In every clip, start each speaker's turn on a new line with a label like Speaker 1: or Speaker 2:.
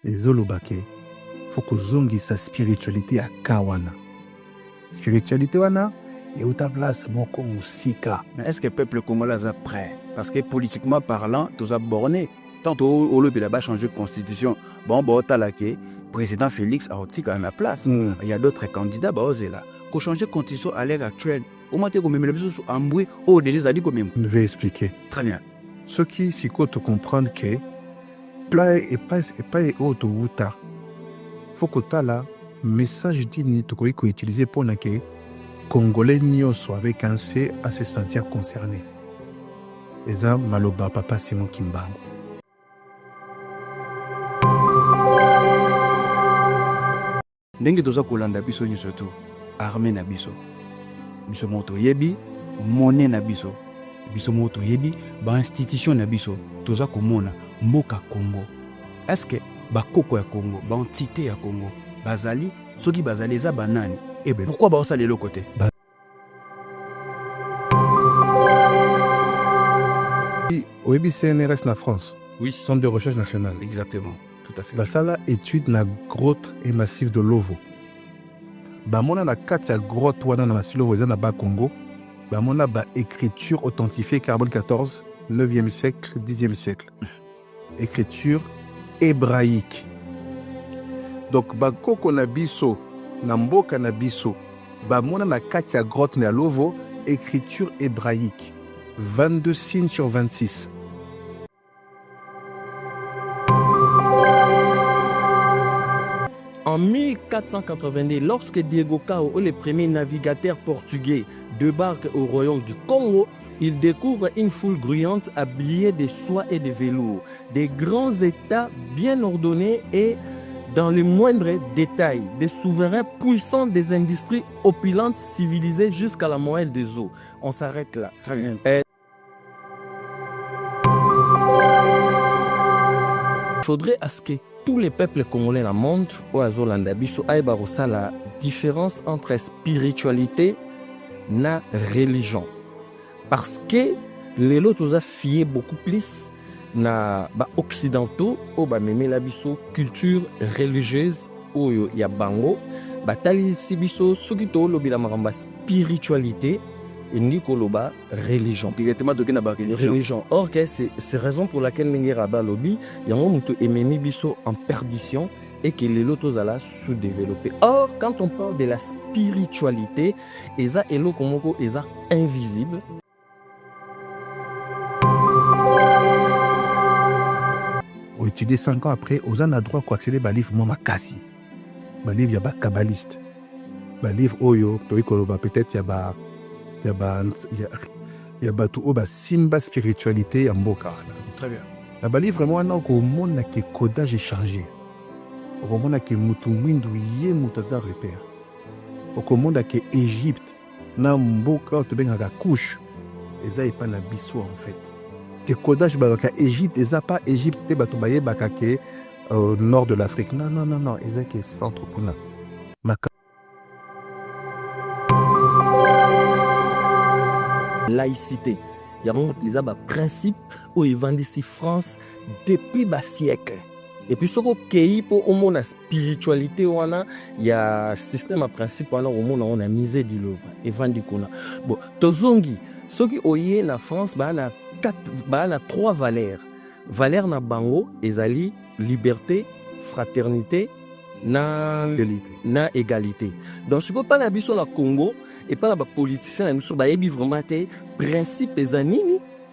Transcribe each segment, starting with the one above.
Speaker 1: ezolobake faut kozongisa spiritualité ya kawana. Spiritualité wana euta place moko musika.
Speaker 2: Mais est-ce que le peuple congolais est prêt? Parce que politiquement parlant, tout a borné. Tant au lieu de changer de constitution, bon, le président Félix a aussi quand même la place. Il y a d'autres candidats, là. Pour changer de constitution à l'ère actuelle, au moins, on met les choses en bruit, au délai, ça dit quand même.
Speaker 1: Je vais expliquer.
Speaker 2: Très bien.
Speaker 1: Ce qui, si tu comprends que, plat et pas auto wuta, faut que tu là, message dit tu peux utiliser pour que Congolais nyoso avec un C à se sentir concerné. Et ça, maloba papa Simon Kimbango.
Speaker 2: Ndenge toza kolanda biso nyonso tu armée na biso biso moto yebi monnaie na biso moto yebi ba institution na biso toza komona mboka Congo. Est-ce que bakoko ya Congo ba entité ya Congo bazali soki bazali za banani et ben pourquoi ba osala le côté
Speaker 1: Oyebi CNRS na France.
Speaker 2: Oui,
Speaker 1: Centre de recherche nationale.
Speaker 2: Exactement. Tout à fait.
Speaker 1: Basala étude na grotte et massif de Lovo. Bamona na kati ya grotte wana na massif Lovo na ba Congo. Bamona ba écriture authentifiée carbone 14, 9e siècle, 10e siècle. Écriture hébraïque. Donc ba koko na biso na mboka na biso bamona na kati ya grotte na Lovo écriture hébraïque. 22 signes sur 26.
Speaker 3: En 1482, lorsque Diego Cao, le premier navigateur portugais, débarque au royaume du Congo, il découvre une foule grouillante habillée de soie et de velours, des grands États bien ordonnés et dans les moindres détails, des souverains puissants, des industries opulentes, civilisées jusqu'à la moelle des eaux. On s'arrête là.
Speaker 2: Très bien.
Speaker 3: Il faudrait à ce que tous les peuples congolais la montrent au Azolanda biso aïbarosa la différence entre spiritualité et religion. Parce que les autres ont fié beaucoup plus na ba occidentaux au ba meme la biso culture religieuse oyo ya bango batali sibiso soki to lobila maramba spiritualité et nikoloba religion
Speaker 2: Directement de na ba
Speaker 3: religion. Or que c'est raison pour laquelle ningi raba lobi yango muto ememi biso en perdition et que les lotos ala sous-développés. Or quand on parle de la spiritualité eza eloko moko eza invisible.
Speaker 1: Au étudier 5 ans après, aux an a droit d'accéder à livre Mama Kassi. Livre yaba kabbaliste. Livre Oyo, Toikoloba, peut-être yaba tout oba simba spiritualité ya mboka.
Speaker 2: Très bien.
Speaker 1: La livre vraiment na ko mona ke codage changé. Ko mona ke mutu mwindu ye mutaza repère. Ko mona ke Égypte na mboka to benga couche. Eza epa na biso en fait. Que codage baka Égypte eza pas Égypte te bato baye bakake au nord de l'Afrique. Non, eza ke centre kuna.
Speaker 3: Laïcité. Il y a un principe où ils vendent ici France depuis des siècles. Et puis, ce qui est pour la spiritualité, il y a un système à principe où on a misé du Louvre et vendu. Bon, Tozongi, ce qui est en France, il y a 3 valeurs. Valeurs na bango, ezali liberté, fraternité, na égalité. Donc, ce qu'on parle de la Congo, et pas les politiciens, nous sommes vraiment des principes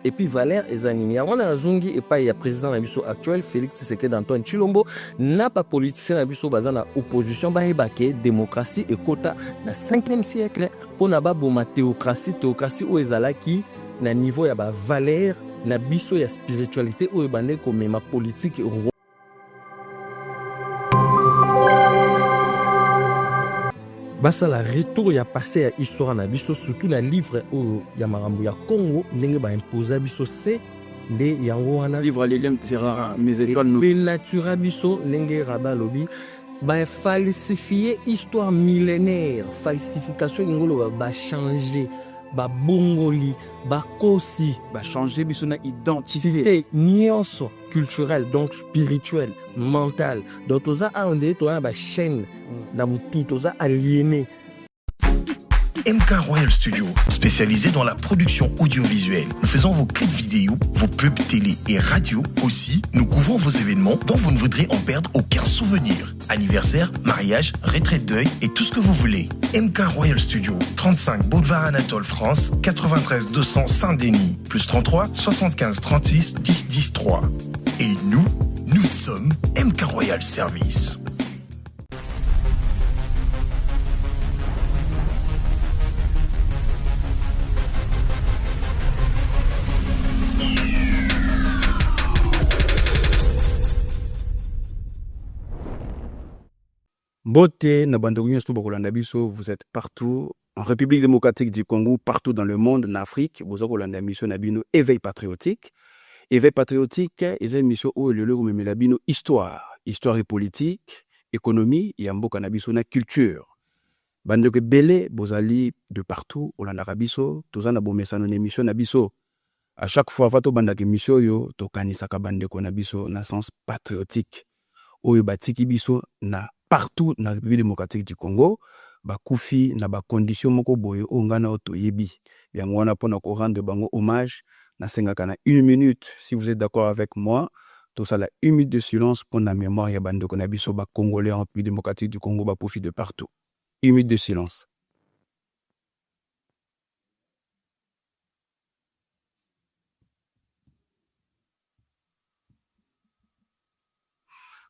Speaker 3: et puis valeurs et animi. Il y a un Zungi et pas il y a président actuel, Félix Tshisekedi Antoine Tshilombo, n'a pas politicien dans opposition, démocratie et quota dans le 5e siècle pour n'a pas théocratie où ezala qui na niveau ya ba valeur na biso ya spiritualité où ebande comme ma politique. Basa la retour ya passé à histoire na biso surtout na livre o ya marambo ya Congo ndenge ba imposer biso c'est les yango wana
Speaker 2: livre les liens tirera mes étoiles nous
Speaker 3: natura biso ndenge raba lobi ba falsifier histoire millénaire falsification ngolo ba changer babongoli bakosi
Speaker 2: changer biso na identité
Speaker 3: identité nyonso culturelle donc spirituelle mentale donc toza ande toza na chaîne na mutu toza aliéné.
Speaker 4: MK Royal Studio, spécialisé dans la production audiovisuelle. Nous faisons vos clips vidéo, vos pubs télé et radio. Aussi, nous couvrons vos événements dont vous ne voudrez en perdre aucun souvenir. Anniversaire, mariage, retraite deuil et tout ce que vous voulez. MK Royal Studio, 35 Boulevard Anatole France, 93 200 Saint-Denis, plus 33 75 36 10 10 3. Et nous sommes MK Royal Service.
Speaker 2: Beauté, vous êtes partout, en République démocratique du Congo, partout dans le monde, en Afrique, vous avez une mission éveil patriotique. Éveil patriotique, c'est une mission où le histoire et politique, économie, et un cannabis na culture. Bande que belé, bozali de partout, au Arabiso, tous en abomesa non émission nabiso. À chaque fois, vato banda que mission yo, to kanisaka bande konabiso na sens patriotique. Oyo batiki biso na partout dans la République démocratique du Congo, bakufi na ba condition moko boye ongana oto yebi. Yango wana pona ko rendre bango hommage na sengaka na 1 minute si vous êtes d'accord avec moi. Tout ça la 1 minute de silence pour la mémoire ya bande ko na biso ba congolais en République démocratique du Congo ba profite de partout. 1 minute de silence.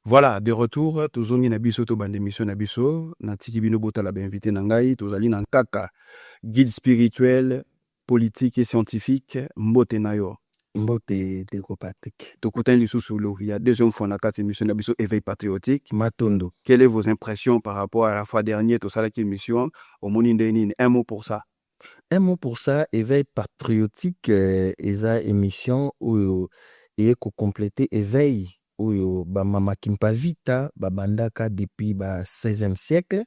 Speaker 2: Voilà, de retour, tozongi na biso to bande émission na biso, na tiki bino bota la invité na ngai, tozali na kaka guide spirituel, politique et scientifique, mbote na yo.
Speaker 3: Mbote Deko Patrick.
Speaker 2: Tokutani lisusu lo, il y a deuxième fois na kati émission na biso éveil patriotique.
Speaker 3: Matondo.
Speaker 2: Quelles sont vos impressions par rapport à la fois dernière, tout ça la émission, au Monindénine, un mot pour ça.
Speaker 3: Un mot pour ça, éveil patriotique, eza émission où et ko compléter éveil oyo ba mama kimpavita ba bandaka depuis ba 16e siècle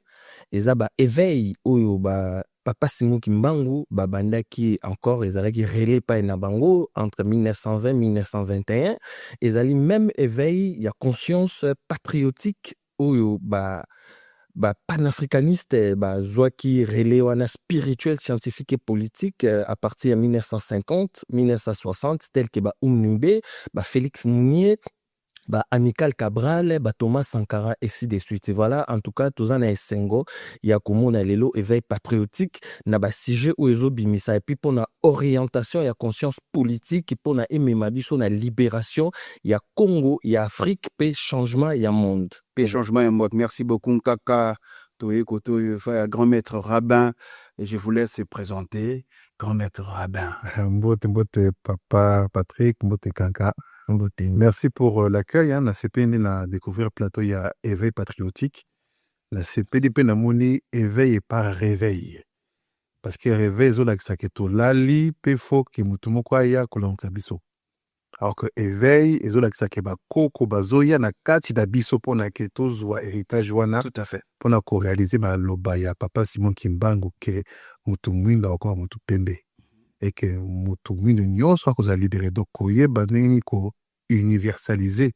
Speaker 3: eza ba éveil oyo ba papa Simon Kimbangu ba bandaki encore ezalaki relais pa na bango entre 1920 1921 ezali même éveil ya conscience patriotique oyo ba panafricaniste zwaki relais wana spirituel scientifique et politique à partir de 1950 1960 tel que Umnumbe Félix Mounier Amical Cabral, Thomas Sankara, et ainsi de suite. Et voilà, en tout cas, tous en esengo, il y a comme on a l'élo éveil patriotique, na ba sujet ou ezo bimisa, et puis pour la orientation, il y a conscience politique, et pour la émemadition, la libération, il y a Congo, il y a Afrique, paix, changement, il y a monde.
Speaker 2: Paix, changement, il y a monde. Merci beaucoup, Kaka, Toye Koto, grand maître rabbin, et je vous laisse présenter, grand maître rabbin.
Speaker 1: Mbote papa Patrick, mbote Kaka. Merci pour l'accueil. La CPN a découvert le plateau, il y a éveil patriotique. La CPDP n'a moni éveil et pas réveil. Parce que réveil, c'est là que tout lali, pefo, qui moutumo kwa ya kolonkabiso. Alors que éveil, c'est là que ba koko bazoya na kati da biso pour na keto zwa héritage wana.
Speaker 2: Tout à fait.
Speaker 1: Pour na ko réaliser ma lobaya papa Simon Kimbangu ke mutumwinga encore mutu pembe. Et que mutumwinga nyonso akoza libéré donc koye baneni ko universaliser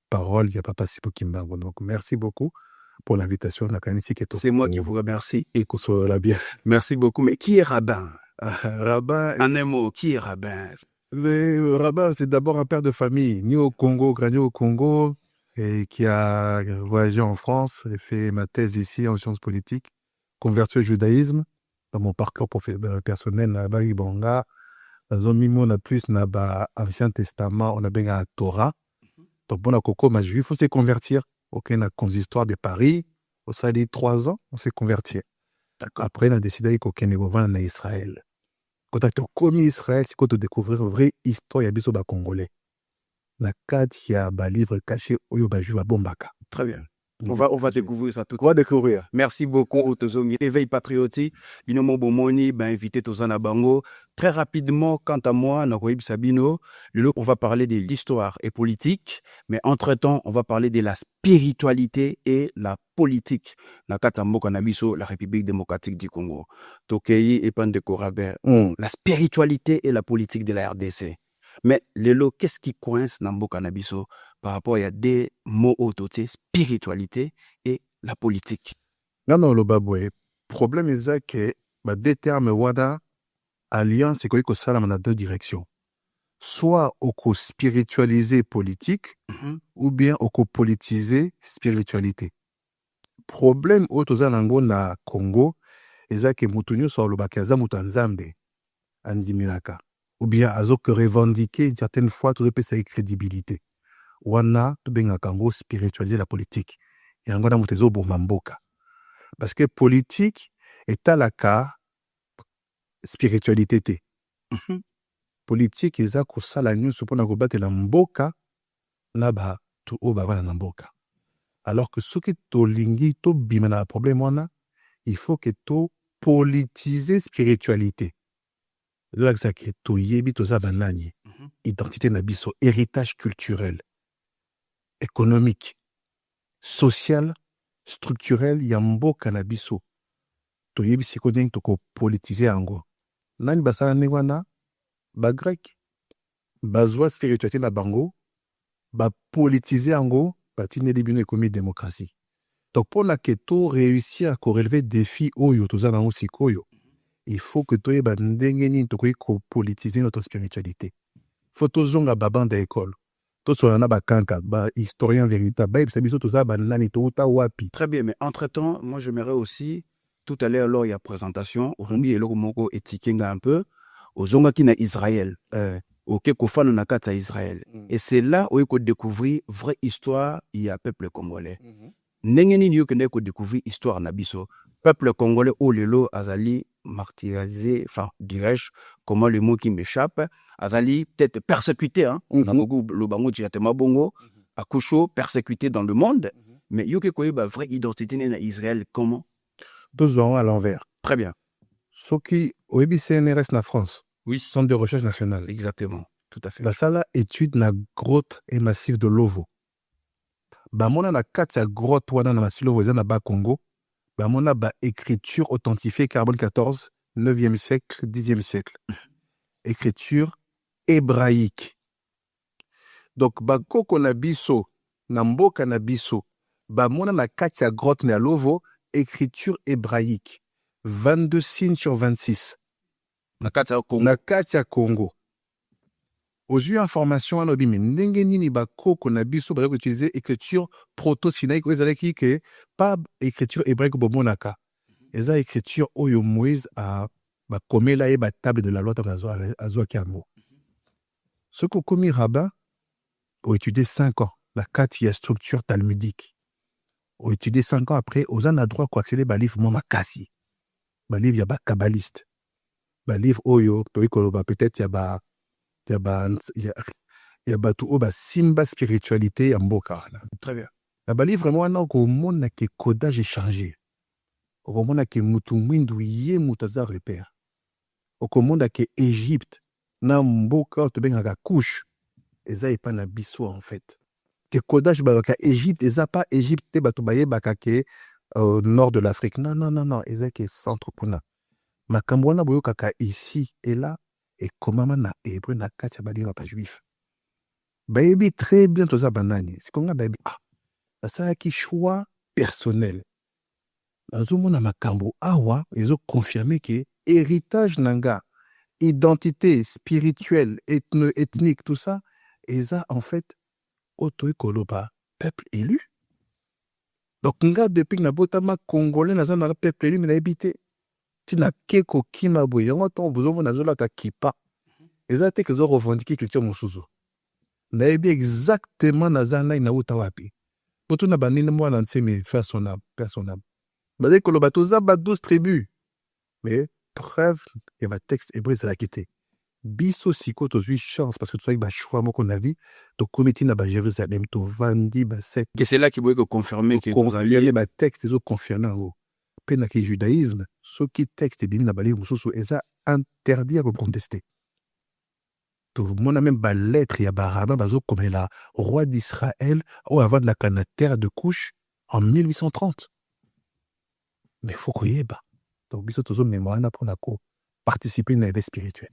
Speaker 1: parole, il n'y a pas passé pour Kimbangu. Donc, merci beaucoup pour l'invitation.
Speaker 2: C'est moi qui vous remercie.
Speaker 1: Et qu'on soit là bien.
Speaker 2: Merci beaucoup. Mais qui est rabbin?
Speaker 1: Rabbin.
Speaker 2: En un mot, qui est rabbin?
Speaker 1: Le rabbin, c'est d'abord un père de famille, né au Congo, grandi au Congo, et qui a voyagé en France. J'ai fait ma thèse ici en sciences politiques, converti au judaïsme. Dans mon parcours personnel, là-bas, Ibanga. Dans un mimo, on a plus l'Ancien Testament, on a bien la Torah. Donc, bon, ma juif, il faut se convertir. Ok, on a consistoire de Paris. Au sein des 3 ans, on s'est converti. Après, on a décidé qu'on est en Israël. Quand on a connu Israël, c'est quand on découvrir une vraie histoire de Congolais. La 4, il y a un livre caché au Juif à Bombaka.
Speaker 2: Très bien. On va découvrir ça tout.
Speaker 1: On va découvrir.
Speaker 2: Merci beaucoup, Tozongi. Éveil patriotique, Binomo Bomoni, invité Tozana Bango. Très rapidement, quant à moi, Nakoib Sabino, on va parler de l'histoire et politique, mais entre-temps, on va parler de la spiritualité et la politique. Nakatambo Kanabiso, la République démocratique du Congo. Tokei et Pandeko Rabert. La spiritualité et la politique de la RDC. Mais Lelo, qu'est-ce qui coince Nambo Kanabiso par rapport à des mots autotés, spiritualité et la politique?
Speaker 1: Non, le baboué. Problème est que des termes wada alliance c'est que ça dans deux directions. Soit au spiritualiser politique ou bien au politiser spiritualité. Problème autoza nango na Congo est que mutunyo so lo bakaza mutanzambe andimiraka. Ou bien azo que revendiquer certaines fois tout peut sa crédibilité. Wana to benga kango spiritualiser la politique. Et ngona mutezo bomamboka. Parce que politique est à la cas spiritualité te. Politique est à ça la news pour na kobattre la mboka na ba to o ba na mboka. Alors que ce qui to lingi to bimana problème wana, il faut que to politiser spiritualité. Là que ça que to yebi to za banani. Identité na biso, héritage culturel, économique, social, structurel yamboka na biso. To yebi sikodeng to ko politiser ango. Nani basana ne wana ba grec bazwa spiritualité na bango ba politiser ango batine debino économie démocratie. Donc pour la keto réussir à relever défi oyo to za na sikoyo, il faut que to yeba ndenge ni to ko politiser notre spiritualité. Faut to zonga babanda école. To so na ba kanka ba historien véritable ba biso to za ba nani to uta wapi.
Speaker 2: Très bien, mais entre-temps, moi j'aimerais aussi tout à l'heure lors il y a présentation, aujourd'hui et moko etikenga un peu aux zonga qui na Israël. Ok, kofano na kata Israël. Et c'est là où il faut découvrir vraie histoire il y a peuple congolais. Nengeni niyo kende ko découvrir histoire na biso. Peuple congolais au lelo azali martyrisé, enfin dirais-je, comment le mot qui m'échappe, azali peut-être persécuté, hein. Le bango tchatema bongo, akusho persécuté dans le monde. Mais yoke koye ba vraie identité na Israël comment?
Speaker 1: Deux ans à l'envers.
Speaker 2: Très bien.
Speaker 1: Ce qui au CNRS na France.
Speaker 2: Oui.
Speaker 1: Centre de recherche nationale.
Speaker 2: Exactement. Tout à fait.
Speaker 1: La salle étude na grotte et massif de Lovo. Bamona na kati ya grotte wana na masilo voisin na ba Congo. Bamona ba écriture authentifiée carbone 14, 9e siècle, 10e siècle. Écriture hébraïque. Donc ba koko na biso, na mboka na biso, bamona na kati ya grotte na Lovo, écriture hébraïque. 22 signes sur 26.
Speaker 2: Na
Speaker 1: kati ya Congo. Aux yeux information à l'obimi, ndenge nini ba koko na biso ba utiliser écriture proto-sinaïque, ezalaki que pas écriture hébraïque bomonaka. Eza écriture oyo Moïse a ba komela e ba table de la loi azwa kiango. Ce que komi rabbin ont étudié 5 ans la kati ya structure talmudique. Ont étudié 5 ans après, aux an a droit ko accéder ba livre makasi. Ba livre ya ba kabbaliste. Ba livre oyo to ikoloba peut-être ya ba tout oba simba spiritualité ya mboka.
Speaker 2: Très bien.
Speaker 1: Ba livre vraiment na ko mona ke codage échangé. Ko mona ke mutu mwindu ye mutaza repère. Ko mona ke Égypte na mboka to benga couche eza epa na biso en fait. Ke codage ba ka Égypte eza pas Égypte te bato baye bakake au nord de l'Afrique. Non, eza ke centre kuna. Makambo wana boyo kaka ici et là et comment na hébreu na kati ba dire pas juif. Baby très bien to za banani. C'est qu'on a baby ça qui choix personnel. Azomona makambo awa ezo confirmer que héritage nanga, identité spirituelle, ethnique tout ça eza en fait auto ekoloba peuple élu. Donc nga depuis na botama congolais na na peuple élu mais na habité tina keko kima boye yango to bozomo na zola ka kipa eza te que zo revendiquer culture mosusu na ebi exactement na zana ina uta wapi poto na banine mo na nsemi faire son âme bazé que le bateau za ba 12 tribus mais preuve et va texte hébreu c'est la quitté biso siko tozwi chance parce que tozwaki bachoix moko na vie tokomiti na Jérusalem tovandi basete
Speaker 2: Que c'est là qui pouvait confirmer que vous
Speaker 1: confirmer
Speaker 2: aviez
Speaker 1: batexte ezoconfirme yango mpe na judaïsme soki texte ebimi na balivre mosusu eza interdit ya koconteste tomona même balettre ya baraba bazokomela roi d'Israël oyo avandaka na terre de couche en 1830 mais faut koyeba donc biso tozomema wana mpona koparticiper na éveil spirituel.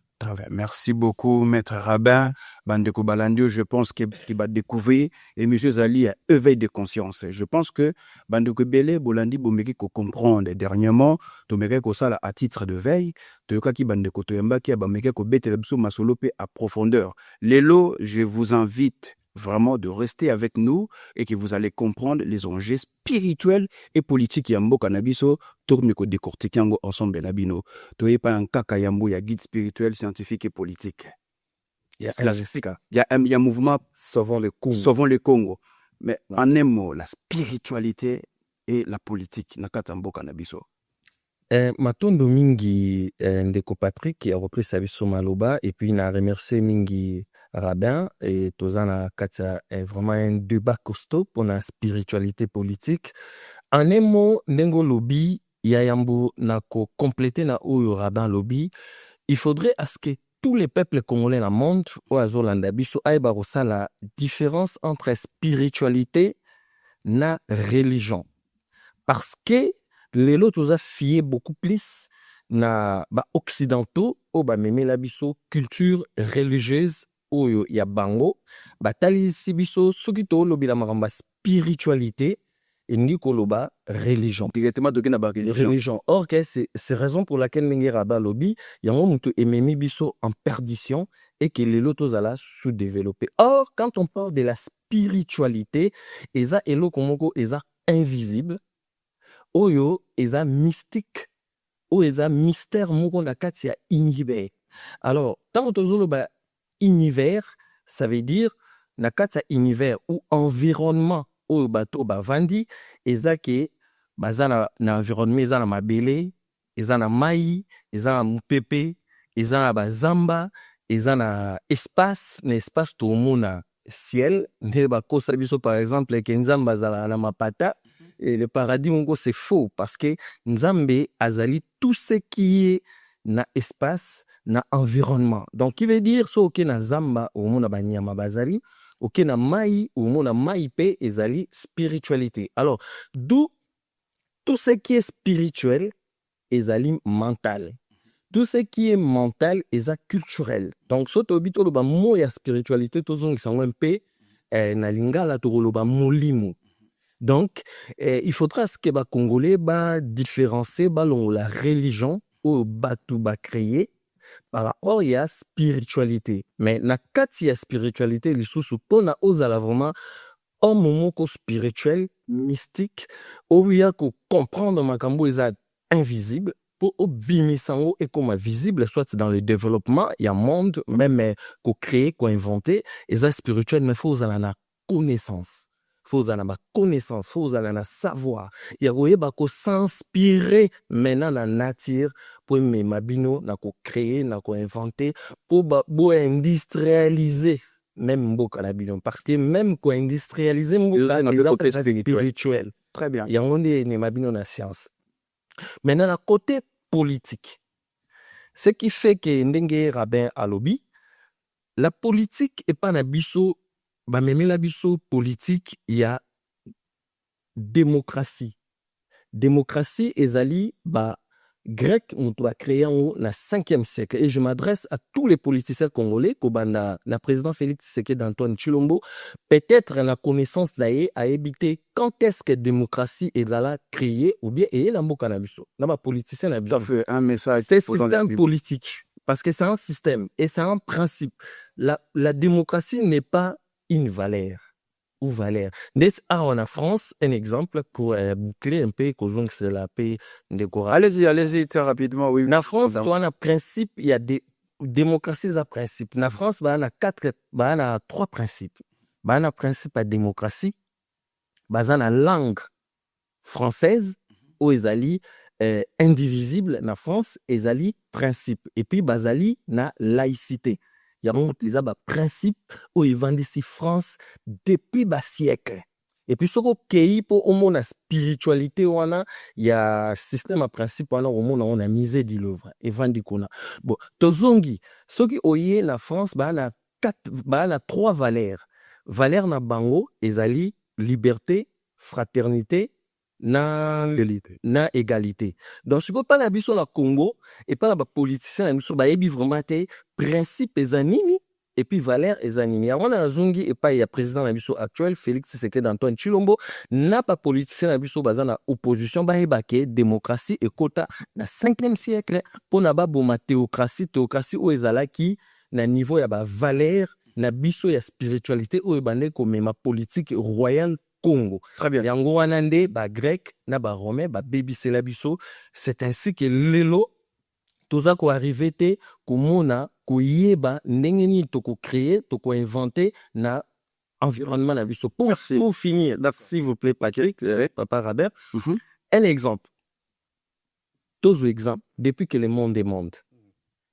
Speaker 2: Merci beaucoup, Maître Rabbin. Bandeko Balandio, je pense qu'il va découvrir et M. Zali a éveil de conscience. Je pense que Bandeko Bele, Bolandi, Bomeki, ko comprendre dernièrement, Tomeke ko sala à titre de veille, Toyoka ki Bandeko Toyamba ki Abameke ko bete labso masolope à profondeur. Lélo, je vous invite vraiment de rester avec nous et que vous allez comprendre les enjeux spirituels et politiques yambo kanabiso tourne ko décortiquer yango ensemble nabino toye pa un kaka yambo ya guide spirituel scientifique et politique il y a un mouvement
Speaker 3: Sauvons le Congo.
Speaker 2: Sauvons le Congo mais en un mot la spiritualité et la politique nakata mboka nabiso
Speaker 3: Matondo mingi ndeko Patrick qui a repris sa biso maloba et puis na remercié mingi Rabbin et Tozana Katia est vraiment un débat costaud pour la spiritualité politique. En un mot, Nengo Lobby, Yayambo Nako complété na Oyo Rabbin Lobby, il faudrait à ce que tous les peuples congolais dans le monde, ou à Zolandabiso, aïbarosa la différence entre spiritualité na religion. Parce que les autres fié beaucoup plus na ba occidentaux, ou ba meme la biso culture religieuse oyo ya bango batali sibiso soki to lobila maramba spiritualité et ni koloba religion
Speaker 2: directement de na ba
Speaker 3: religion or que c'est raison pour laquelle ningi raba lobi yango mutu ememi biso en perdition et que les lotos ala sous-développé. Or quand on parle de la spiritualité eza eloko moko eza invisible oyo eza mystique o eza mystère moko na kati ya univers. Alors tant tozolo ba univers, ça veut dire nakata univers ou environnement au bateau bavandi ezake bazana na environnement ezana mabele ezana mai ezana mupepe ezana bazamba ezana espace to mona ciel ne bakosa biso par exemple que nzamba zala na mapata et le paradis mongo c'est faux parce que nzambe azali tout ce qui est na espace na environnement. Donc, qui veut dire, so ok na zamba ou mona banyama bazali, ok na mai ou mona mai pe ezali spiritualité. Alors, d'où tout ce qui est spirituel ezali mental. Tout ce qui est mental eza culturel. Donc, so to bito lo ba mo ya spiritualité to zong sango mpe na lingala to lo ba molimo. Donc, il faudra ce que ba congolais ba différencier ba la religion ou batu ba créer par rapport à la spiritualité. Mais na kati ya spiritualité, les sous pona ozala vraiment un moment spirituel, mystique, où il y a que comprendre makambo eza invisible, pour obimisango et comme visible, soit dans le développement, il y a un monde, même qu'on crée, qu'on inventer, eza spirituel, mais faut na connaissance. Faut na connaissance, faut na savoir. Il y a ko s'inspirer maintenant la nature pour me mabino na ko créer, na ko inventer pour industrialiser même mboka la bino parce que même ko industrialiser mboka c'est spirituel.
Speaker 2: Très bien.
Speaker 3: Il y a on est mabino na science. Maintenant la côté politique. Ce qui fait que ndenge Rabbin alobi la politique est pas na biso ba meme la biso politique, il y a démocratie. Démocratie ezali ba grec on doit créer en na 5e siècle et je m'adresse à tous les politiciens congolais kobanda na président Félix Tshisekedi d'Antoine Tshilombo peut-être la connaissance d'ailleurs à éviter quand est-ce que démocratie ezala créée ou bien et la mboka na biso na ba politicien na biso
Speaker 2: un message
Speaker 3: c'est système politique parce que c'est un système et c'est un principe la démocratie n'est pas une valeur ou valeur. En France, un exemple pour boucler un peu, c'est la paix de Cora.
Speaker 2: Allez-y, très rapidement, oui.
Speaker 3: En France, on a un principe, il y a des démocraties à principe. En France, on a 3 principes. On a un principe à démocratie, on a la langue française, où ils allient indivisible na France ezali principe et puis bazali na laïcité yango les ba principe o evandisi France depuis ba siècle et puis soko kei po omona spiritualité wana ya système à principe wana omona on a misé di l'œuvre evandi kuna bon tozongi soki oye na France ba na trois valeurs na bango ezali liberté fraternité na égalité. Donc, si vous parlez de la Congo, et pas la politicien, nous sommes vraiment des principes et animés, et puis valeurs et animés. On a Zungi et pas il y a président Nabiso actuel, Félix Tshisekedi Antoine Chilombo, n'a pas politicien Nabiso basé na opposition, bah ébaké démocratie et quota na 5e siècle pour na ba boma théocratie ou ezala qui na niveau ya ba valeur na biso ya spiritualité ou ebande comme ma politique royale Congo.
Speaker 2: Très bien.
Speaker 3: Yango wanande ba grec na ba romain ba baby biso. C'est ainsi que lelo toza ko arrivé te komona ko yeba ndenge ni to ko créer to ko inventer na environnement na biso. Pour finir, s'il vous plaît Patrick, papa Robert. Un exemple. Tozo exemple depuis que le monde est monde.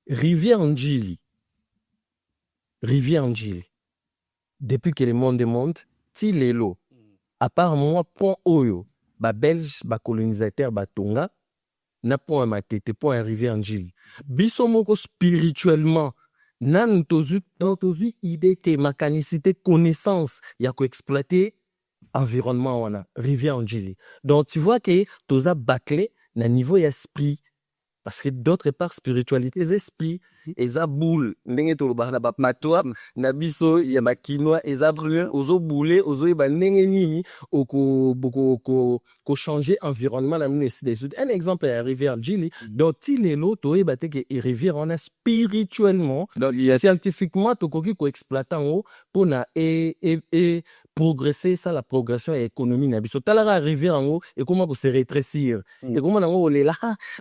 Speaker 3: Rivière Njili. Depuis que le monde est monde, ti lelo à part moi point oyo ba belge ba colonisateur ba tonga na point matete point arriver en Gili biso moko spirituellement nan tozu idée te mécanicité connaissance ya ko exploiter environnement wana rivière en Gili donc tu vois que toza bâclé na niveau esprit parce que d'autre part spiritualité esprit eza boule ndenge to ba na ba matwa na biso ya makinoa eza brûler ozo boule ozo ba ndenge nini ko changer environnement na ministre des Sud un exemple est rivière Gili donc il est l'auto e baté que rivière on a spirituellement donc, scientifiquement to koki ko exploiter en pour na et progresser ça la progression et économie na biso talara rivière en haut et comment se rétrécir et comment on est là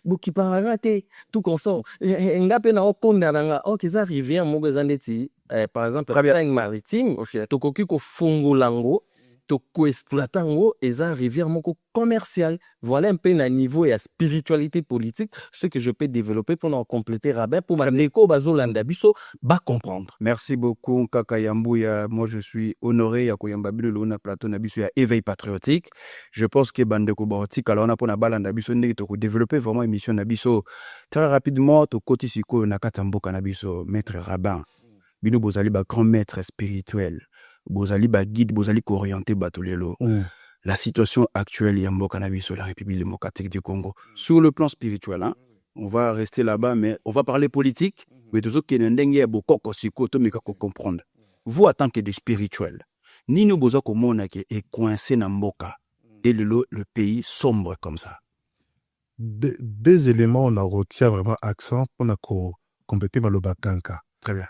Speaker 3: boki parate tout consort ngape na oponda nga ok ça rivière moko zandeti par exemple Seine maritime to koki ko fungolango to ko exploiter ngo eza rivière moko commercial voilà un peu na niveau et à spiritualité politique ce que je peux développer pour en compléter Rabin pour maleko bazolanda biso ba comprendre.
Speaker 2: Merci beaucoup Kaka Yambouya. Moi je suis honoré ya koyamba bilo na plateau na biso ya éveil patriotique. Je pense que bandeko baotika alors on a pour na balanda biso ndeki to ko développer vraiment émission na biso très rapidement to koti siko na katamboka na biso maître Rabin. Bino bozali ba grand maître spirituel. Bozali ba guide, bozali ko orienter bato lelo. La situation actuelle ya mboka na biso la République démocratique du Congo sur le plan spirituel hein. On va rester là-bas mais on va parler politique mais tout ce qui est ndenge bokoko siko to meka ko comprendre. Vous en tant que des spirituels, ni nous boza ko mona ke est coincé na mboka et le pays sombre comme ça.
Speaker 1: Deux éléments on a retient vraiment accent pour na ko compléter malobakanka. Très bien.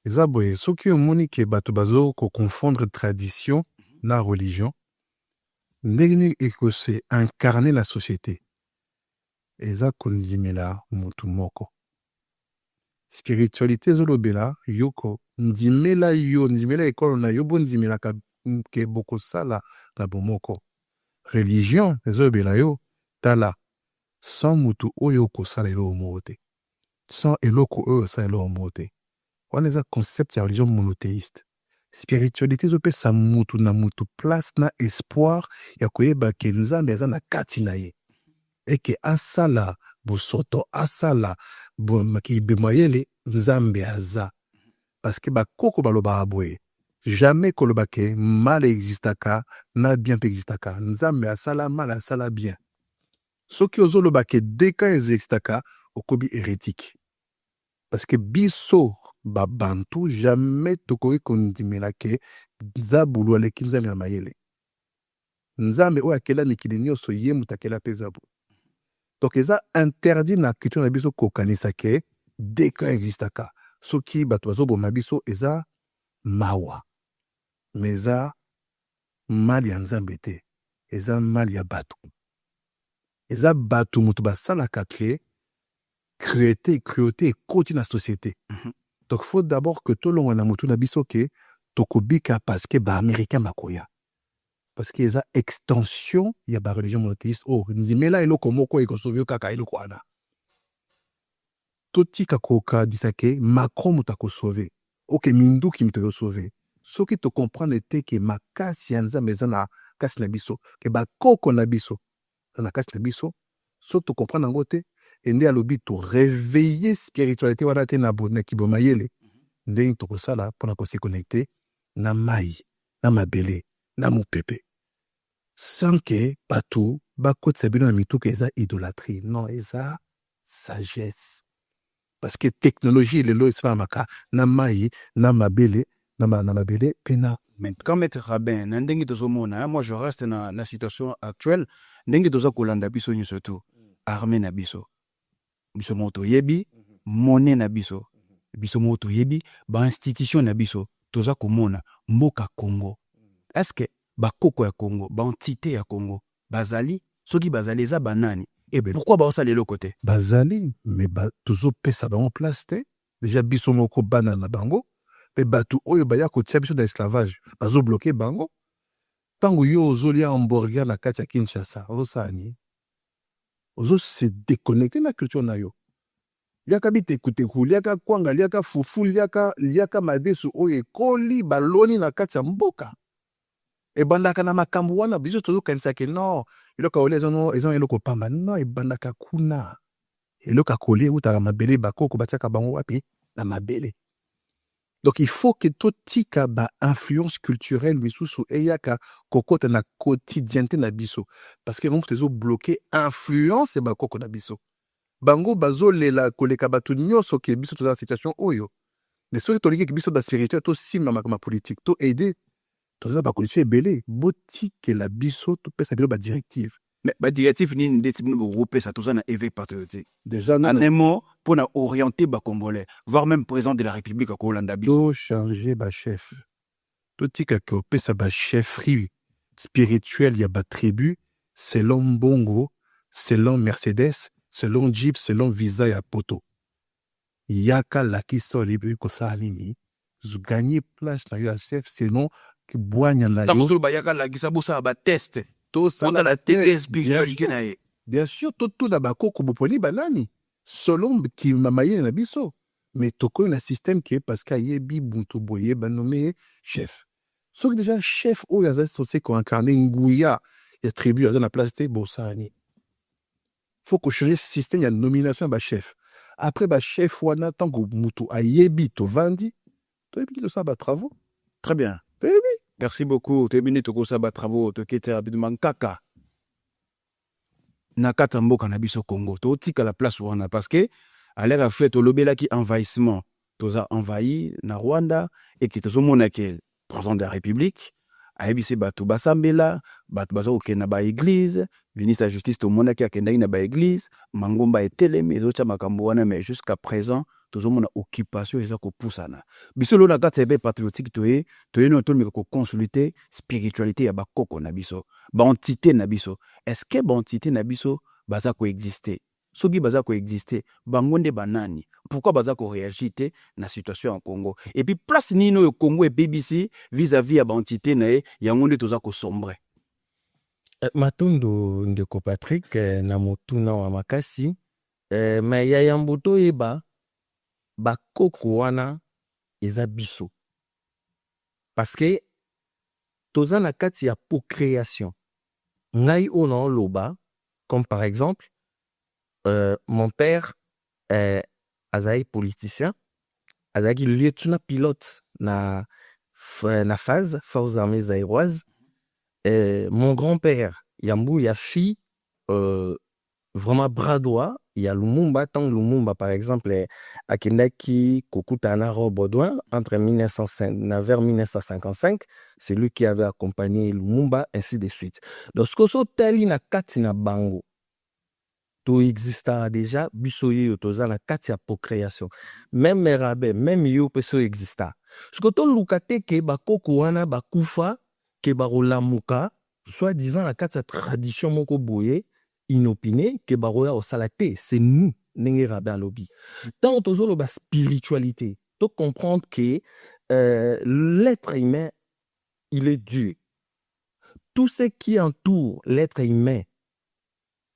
Speaker 1: Eza boye soki omoni ke bato bazo ko confondre tradition na religion ndenge eko se incarner la société eza kondimela mutu moko spiritualité zolobela yoko ndimela ekolo na yo bondimela ke boko sala ka bomoko religion ezobela yo tala sans mutu oyo ko sala elo mote sans eloko oyo sala elo mote on a un concept de religion monothéiste. Spiritualité, ça mutu na mutu place na espoir ya koyeba ke nzambe aza na kati na ye. Et que asala bosoto asala bo makibe moyele nzambe aza. Parce que ba koko baloba aboye. Jamais koloba ke mal existaka na bien existaka. Nzambe asala mal asala bien. Soki ozoloba ke deka existaka okobi hérétique. Parce que biso babantu jamais tokoki kondimela ke nzabulu aleki nzambe na mayele nzambe oyo akela mikili nyonso ye mutu akela mpe zabu donc eza interdit na culture na biso kokanisa ke deka existaka soki bato bazoboma biso eza mawa mais eza mali ya nzambe te eza mali ya bato eza bato mutu basalaka ke cruauté ekoti na société. Donc, il faut d'abord que tout le monde ait na biso ke tokobika parce que ba américain makoya. parce qu'il y a extension il y a la religion monothéiste oh ndimela eloko moko ekosauve kaka eloko wana totika koka disake Macron mutako sauver ok minduki mito sauver soki to comprendre te que makasi ya nzambe eza na kasi na biso ke bakoko na biso eza na kasi na biso soki to comprendre yango te ende alobi to réveiller spiritualité wana te na kiboma yele ndenge tokosala mpona kosi connecter na mai na mabele na mopepe sans que bato bakotisa bino na mituka eza idolâtrie non eza sagesse parce que technologie lelo esalamaka na mai na mabele na mabele pena
Speaker 2: mais quand maître Rabin na ndenge tozomona moi je reste na la situation actuelle ndenge toza kolanda biso nyonso tu armée na biso moto yebi monnaie na biso moto yebi ba institution na biso toza komona mboka Congo est-ce que bakoko ya Congo ba entité ya Congo bazali soki bazali eza banani eh ben pourquoi baosala eloko te
Speaker 1: bazali mais tozopesa bango place te déjà biso moko bana na bango mpe bato oyo baya kotia biso na esclavage bazobloke bango ntango yo ozolia hamburger na kati ya Kinshasa ozosala nini ozose déconnecter na culture na yo liaka bitekuteku liaka kwanga liaka fufu liaka madesu oyo ekoli baloni na kati ya mboka ebandaka na makambo wana biso tozokanisaka non eloko olia eza eloko pamba non ebandaka kuna eloko akoli eutaka mabele bakoko batiaka bango wapi na mabele donc il faut que totika ba influence culturelle misusu eyaka kokota na quotidienneté na biso parce que vont tezo bloquer influence et bakoko na biso bango bazolela koleka bato nyonso ke biso toza na situation oyo mais soki tolingi ke biso ba spirituel to simba makama politique to aider toza ba condition ebele botike la biso to pesa bilo ba directive
Speaker 2: mais ba directive ni ndeti bino bopesa toza na éveil patriotique
Speaker 1: déjà
Speaker 2: en un mot pour orienter ba congolais voire même président de la république ko landa biso
Speaker 1: to changer ba chef to tika ke pesa ba chefferie spirituelle ya ba tribu selon Bongo selon Mercedes selon Jeep selon Visa ya poto yaka lakiso libi ko salini gagner place na yo chef sinon que boigne na yo
Speaker 2: tamzo ba yaka lakisa bosa ba test
Speaker 1: to
Speaker 2: sala la test spiritualité na ye
Speaker 1: bien sûr tout na bakoko boponi banani selon qui mamaye na biso mais toko na système qui est parce qu'il y a buntu boye ba nommé chef so déjà chef o ya censé ko incarner nguya ya tribu à la place de bosani faut que changer ce système ya nomination ba chef après ba chef wana tango mutu ayebi to vandi to yebi to ça ba travaux
Speaker 2: très bien merci beaucoup tebini to ko ça ba travaux to kete rapidement kaka na kata mboka na biso Congo to tika la place wana parce que à l'ère fait to lobelaki envahissement toza envahi na Rwanda et qui tozo mona ke président de la République ayebisi bato basambela bato baza kokenda ba église ministre de la justice to mona ke akendaki na ba église mangomba etelemi ezotia makambo wana mais jusqu'à présent tozomona occupation eza kopusana biso lo na kati ebe patriotique toye no tolmeka ko consulter spiritualité ya bakoko na biso ba entité na biso est-ce que ba entité na biso baza ko exister soki baza ko exister bango nde banani pourquoi baza ko réagir te na situation en Congo et puis place nino yo Congo et BBC vis-à-vis ya ba entité na ye yango nde toza ko sombre
Speaker 3: Matundu ndeko Patrick na motuna wa makasi mais ya yambuto yeba bakoko wana eza biso parce que toza na kati ya procréation ngai ona loba comme par exemple mon père azai politicien azaki lieutenant pilote na phase forces armées aéroises mon grand-père Yambou ya fille vraiment bras droit il y a Lumumba tant Lumumba par exemple akendaki kokutana Baudouin entre 1905 vers 1955 c'est lui qui avait accompagné Lumumba ainsi de suite donc ce que so tali na kati na bango to exista déjà bisoye toza na kati ya procréation même Merabe même yo peso exista ce que to lukate ke bakoko wana bakufa ke barolamuka soit disant na kati ya tradition moko boye inopiné que baroya au salaté c'est nous n'enge rabin lobby tant tozo ba spiritualité to comprendre que l'être humain il est Dieu tout ce qui entoure l'être humain,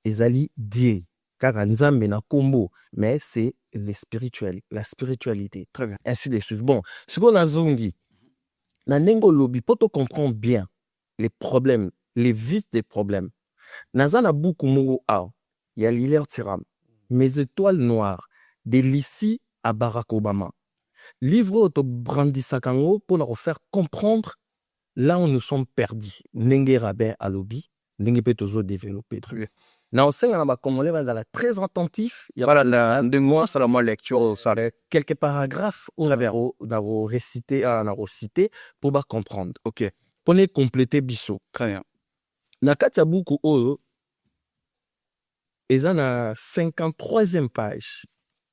Speaker 3: ezali Dieu. Car Nzambe na kombo, mais c'est le spirituel, la spiritualité.
Speaker 2: Très bien.
Speaker 3: Ainsi de suite. Bon, ce qu'on a zongi, na nengo lobi, pour te comprendre bien les problèmes, les vifs des problèmes. Nazana beaucoup mongo a, il y a l'hilaire tiram, Mes étoiles noires, de Lissi à Barack Obama. Livre auto brandisakango pour leur faire comprendre là où nous sommes perdus. Nenge rabin à lobby, nenge peut toujours développer.
Speaker 2: Très bien.
Speaker 3: Na osenga na ba congolais bazala très attentif. Il y a
Speaker 2: Voilà, de moi, c'est la moi lecture, ça.
Speaker 3: quelques paragraphes où on récité, pour ba comprendre.
Speaker 2: Ok,
Speaker 3: Pour les compléter biso.
Speaker 2: très bien.
Speaker 3: Na kati ya buku oyo eza na 53e page.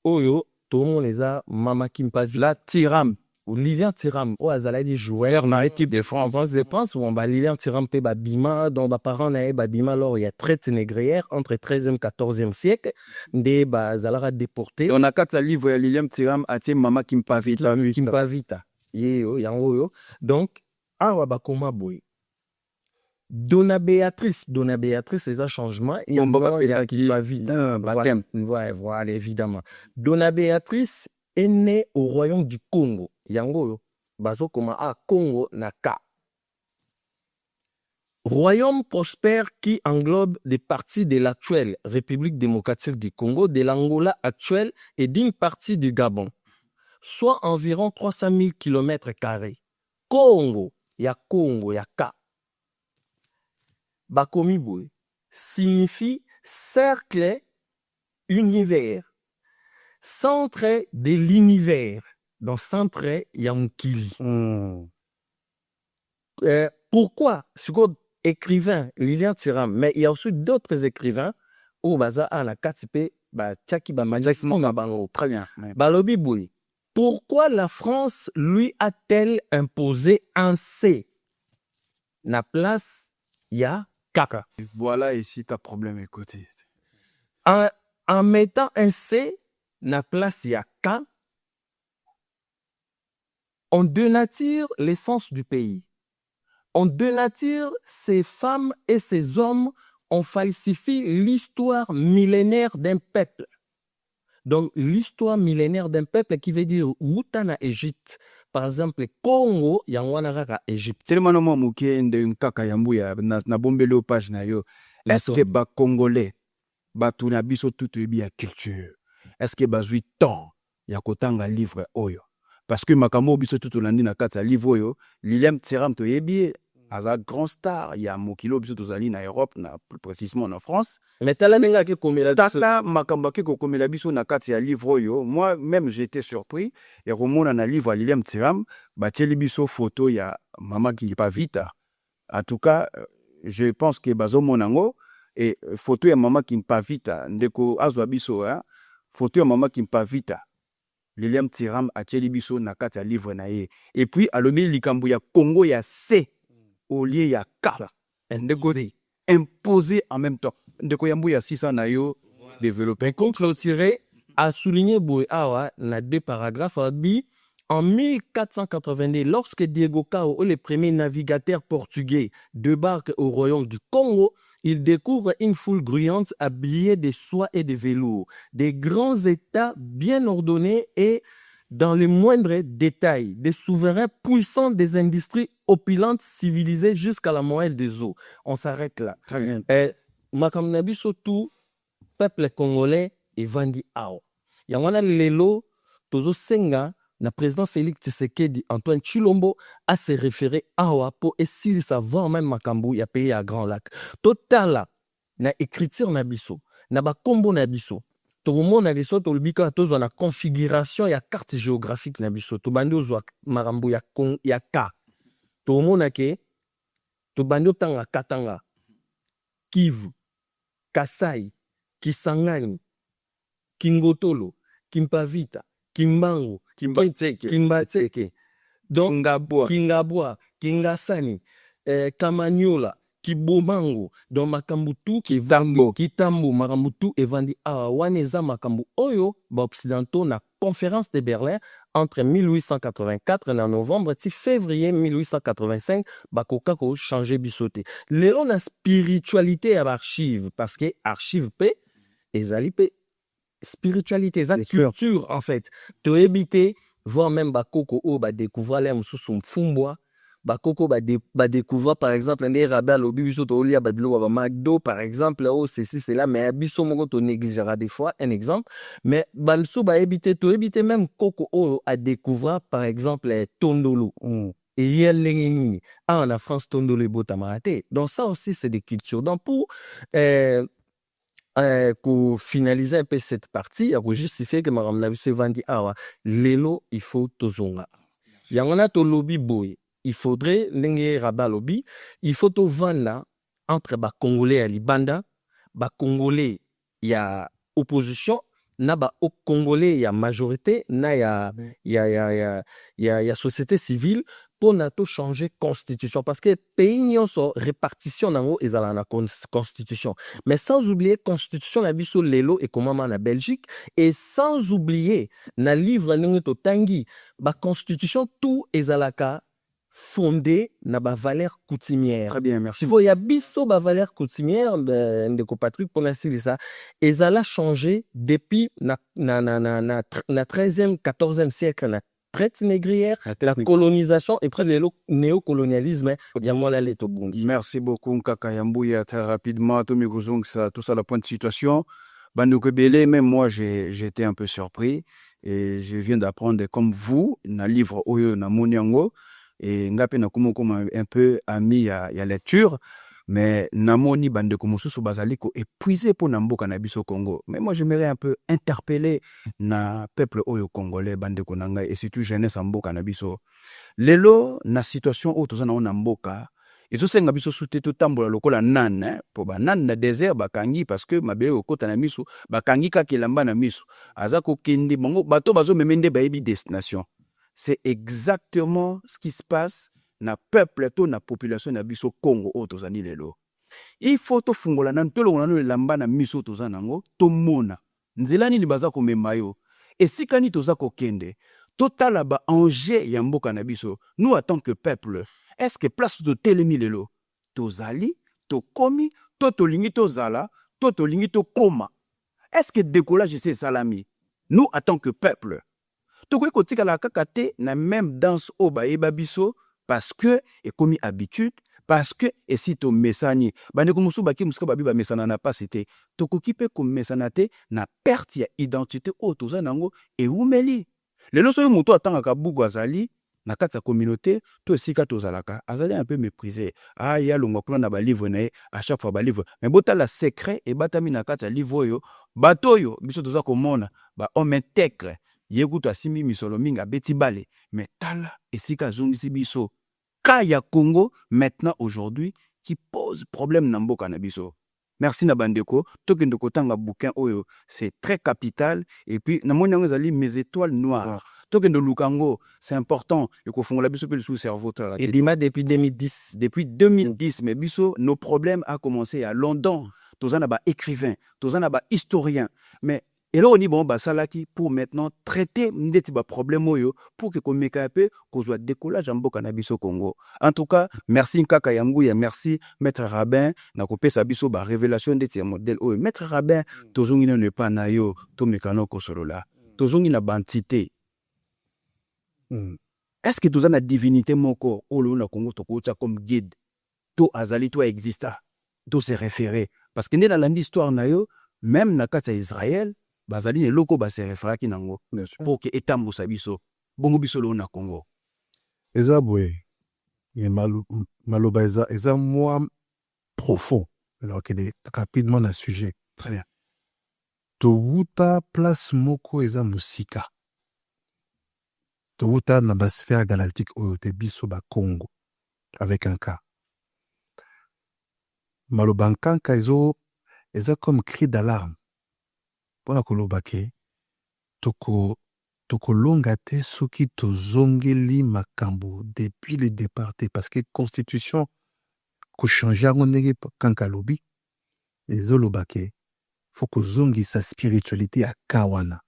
Speaker 3: Oyo tout le monde les a Mama Kimpa
Speaker 2: La Tiram.
Speaker 3: ou Lilian Tiram o azala di joueur na équipe de France de France où on va Lilian Tiram pe babima dont ba parents na babima alors il y a traite négrière entre 13e 14e siècle de bazala déporté.
Speaker 2: Et on a 4 livres, Liliam Tiram, Atie Mama Kimpa Vita.
Speaker 3: Kimpa Vita. Yo yango yo. Donc awa ba koma boy. Dona Béatrice, c'est un changement. Et on va qui va vite. Voilà, évidemment. Dona Béatrice est née au royaume du Congo. Yango, bazo koma a Congo naka. Royaume prospère qui englobe des parties de l'actuelle République démocratique du Congo, de l'Angola actuelle et d'une partie du Gabon, soit environ 300 000 km². Congo, ya ka. Bakomi boy signifie cercle univers, centre de l'univers, donc centre yankili. Pourquoi ce écrivain Lilian Tiram, mais il y a aussi d'autres écrivains au baza à la katipe ba tchaki ba manjaki na bango.
Speaker 2: Très bien.
Speaker 3: Balobi boy. Pourquoi la France lui a-t-elle imposé un C? Na place ya Kaka.
Speaker 2: Voilà ici ta problème, écoutez.
Speaker 3: En mettant un C, na place ya K, on dénature l'essence du pays. On dénature ces femmes et ces hommes, on falsifie l'histoire millénaire d'un peuple. Donc, l'histoire millénaire d'un peuple qui veut dire Wutana Égypte. Par exemple, Congo, yangwana kaka Égypte.
Speaker 2: Tellement non mouké de une kaka yambuya na bombele au page na yo. Est-ce que ba congolais ba tuna biso tout bien culture? Est-ce que ba zui temps ya kotanga livre oyo? Parce que makamo biso tout landi na kata livre oyo, Liliam Tiram to yebi aza grand star, il y a mokilo biso to zali na Europe na plus précisément en France.
Speaker 3: Mais tala menga ke komela
Speaker 2: tata makamba ke ko komela biso na kata ya livre oyo, moi même j'étais surpris et remona na livre Liliam Tiram ba teli biso photo ya Mama Kimpa Vita. En tout cas, je pense que bazo monango et photo ya Mama Kimpa Vita ndeko azwa biso hein, photo ya Mama Kimpa Vita. Liliam Tiram a teli biso na kata ya livre na ye. Et puis alobi likambo ya Congo ya C au lieu ya K. Imposé en même temps. Ndeko yambu ya 600 na yo développé.
Speaker 3: Pour clôturer, a souligné Bouawa, na 2 paragraphes, en 1482, lorsque Diego Cao, le premier navigateur portugais, débarque au royaume du Congo, il découvre une foule grouillante habillée de soie et de velours, des grands États bien ordonnés et dans les moindres détails, des souverains puissants, des industries opulentes, civilisées jusqu'à la moelle des eaux. On s'arrête là. Makamnabi surtout, peuple congolais et Vandi Ao. Yangwana lelo, tozo senga, na président Félix Tshisekedi, Antoine Chilombo, a se référé Awa pour essayer de savoir même Makambu, ya pays à Grand Lac. Total, na écriture na biso, na ba kombo na biso. Tout le monde a des sortes de la configuration et la carte géographique na biso. Tout bandi ozwa marambo ya ka. Tout le monde a ke tout bandi otanga Katanga, Kivu, Kasai, Kisangani, Kingotolo, Kimpavita, Kimbangu, Kimbatseke. Donc Kingabwa, Kingasani, Kamanyola, kibomango donc makambo tu kitambo makambo tu evandi awa wana eza makambo oyo baoccidentaux na conférence de Berlin entre 1884 na novembre ti février 1885 bakoka ko changer biso te lelo na spiritualité ya archive parce que archive pe ezali pe spiritualité eza culture en fait toyebi te voire même bakoko oyo badécouvrir le mosusu mfumbwa bakoko badécouvrir par exemple nde rabe alobi biso tolia babiloko ba McDo par exemple oh ceci cela mais biso moko to négligera des fois un exemple mais balso bayebi te toyebi te même koko oyo a découvrir par exemple tondolo et yel ndenge nini en France tondolo ebotama te donc ça aussi c'est des cultures donc pour pour finaliser un peu cette partie, pour justifier que Madame Nabiso Vandi Awa, lelo, il faut tozonga. Yangona to lobby boy. Il faudrait, l'enge rabat lobby, il faut to vendre entre ba Congolais et Libanda, ba Congolais, il y a opposition, na ba au Congolais, il y a majorité, na il y a société civile, pour nato changer constitution parce que pays n'y sont répartition nango ezala na constitution mais sans oublier constitution na biso lelo et comment na Belgique et sans oublier na livre ningi to tangi ba constitution tout ezalaka fondé na ba valeur coutumière.
Speaker 2: Très bien, merci.
Speaker 3: Il y a biso ba valeur coutumière de Patrick pour l'instant ça ezala changé depuis na 13e 14e siècle na traite négrière, la colonisation et après le néocolonialisme.
Speaker 2: Merci beaucoup, Nkaka Yambouya. Très rapidement, tout ça, la point de situation. Bandouke Bélé, même moi, j'ai été un peu surpris. Et je viens d'apprendre, comme vous, un livre Oyo na Moniango. Et Ngapé na comme un peu ami à lecture. Mais namoni bande komosusu bazaliko épuisé pour namboka na biso Congo. Mais moi j'aimerais un peu interpeller na peuple oyo congolais bande konanga et surtout jeunesse mboka na biso. Lelo na situation o tozana na mboka ezo senga biso sute to tambola lokola nan po ba nan na désert bakangi parce que mabele okota na miso bakangi ka kelamba na miso azako kende bango bato bazo memende bayebi destination. C'est exactement ce qui se passe na peuple to na population na biso Congo o tozani lelo. Il faut to fungola na ntolo na no lamba na miso tozana ngo to mona. Nzela ni libaza ko memayo. Esika ni toza ko kende. Totala ba enjeu ya mboka na biso. Nous en tant que peuple, est-ce que place to telemi lelo tozali to komi to lingi to zala to lingi to koma. Est-ce que décollage c'est salami? Nous en tant que peuple. To ko tika la kakate na même danse o ba eba biso parce que et comme habitude parce que et si to mesani bande ko musu baki muska babi ba mesana na pas c'était to ko kipe ko mesanate na perte ya identité o toza nango e umeli lelo so muto atanga ka bugu azali na kati ya communauté to sika tozalaka azali un peu méprisé ya longo kuna na ba livre na à chaque fois ba livre mais bota la secret et batami na kati ya livre yo batoyo biso toza ko mona ba homme intègre yekuto asimi misolo minga beti bale mais tala esika zongisi biso Kaya Congo maintenant aujourd'hui qui pose problème na mboka na biso. Merci na bandeko tokende kotanga bouquin oyo c'est très capital et puis na moni ngazali mes étoiles noires tokende lukango c'est important et ko fongola biso pe le sous cerveau
Speaker 3: et Lima depuis 2010
Speaker 2: mais biso nos problèmes a commencé à London tozana ba écrivain tozana ba historien mais et là, on dit bon, salaki pour maintenant traiter des problèmes pour que comme qu'on soit décollage en Boka na biso Congo. En tout cas, merci Nkaka Yambouya, merci Maître Rabin, na kopé sa biso ba révélation de tes modèles. Maître Rabin, tozongi ne pas na yo, to mekano ko solola. Tozongi na bantité. Est-ce que tozana divinité moko olo na Congo to kocha comme guide? To azali to exista, to se référer parce que dans l'histoire na yo, même na kata Israël bazali ne loko ba se référaki nango pour que etambo sabiso bongo biso lo na Congo
Speaker 1: ezabwe ye maloba eza moi profond alors que est rapidement na sujet
Speaker 2: très bien
Speaker 1: to wuta place moko eza musika to wuta na ba sphère galactique oyo te biso ba Congo avec un cas maloba nkanka eza comme cri d'alarme pona kolobake toko longa te soki tozongeli makambo depuis le départ parce que constitution changer yango ndenge kanka alobi ezoloba ke faut kozongisa spiritualité ya ka wana.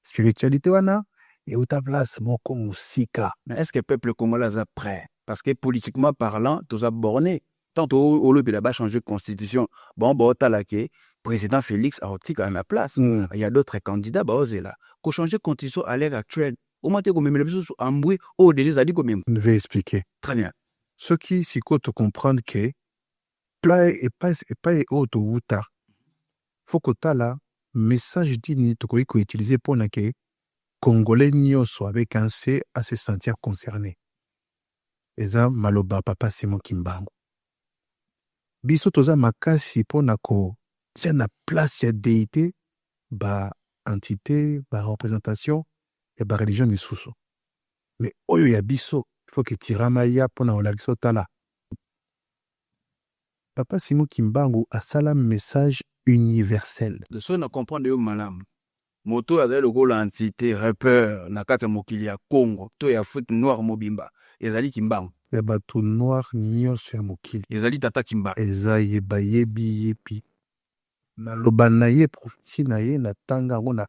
Speaker 1: Spiritualité wana euta place moko mosika.
Speaker 2: Mais est-ce que le peuple congolais est prêt? Parce que politiquement parlant, tous a borné. Tant au lobby là-bas changer de constitution. Bon, talake, président Félix a aussi quand même la place. Il y a d'autres candidats, là. Qu'on change de constitution à l'ère actuelle. Au moins, tu as même le besoin d'embrouiller au délai, dit combien?
Speaker 1: Je vais expliquer.
Speaker 2: Très bien.
Speaker 1: Ce qui, si quoi te comprendre que, plat et pas auto ou tard. Faut que tu là, message digne, tu peux utiliser pour que Congolais nyonso avec un C à se sentir concerné. Eza maloba papa Simon Kimbangu. Biso toza makasi pona ko tia na place ya déité ba entité ba représentation et ba religion misusu. Mais oyo ya biso il faut que tiramaya pona olakiso tala. Papa Simon Kimbangu a sala message universel.
Speaker 2: De ce qu'on comprend de malam. Moto a le rôle entité rappeur na kata mokili ya Congo to ya foot noir mobimba ezali Kimbangu.
Speaker 1: Ya bato noir nyonso ya mokili.
Speaker 2: Ezali tata Kimbangu.
Speaker 1: Eza yeba yebi yepi. Maloba na ye profiti na ye na tanga ngo na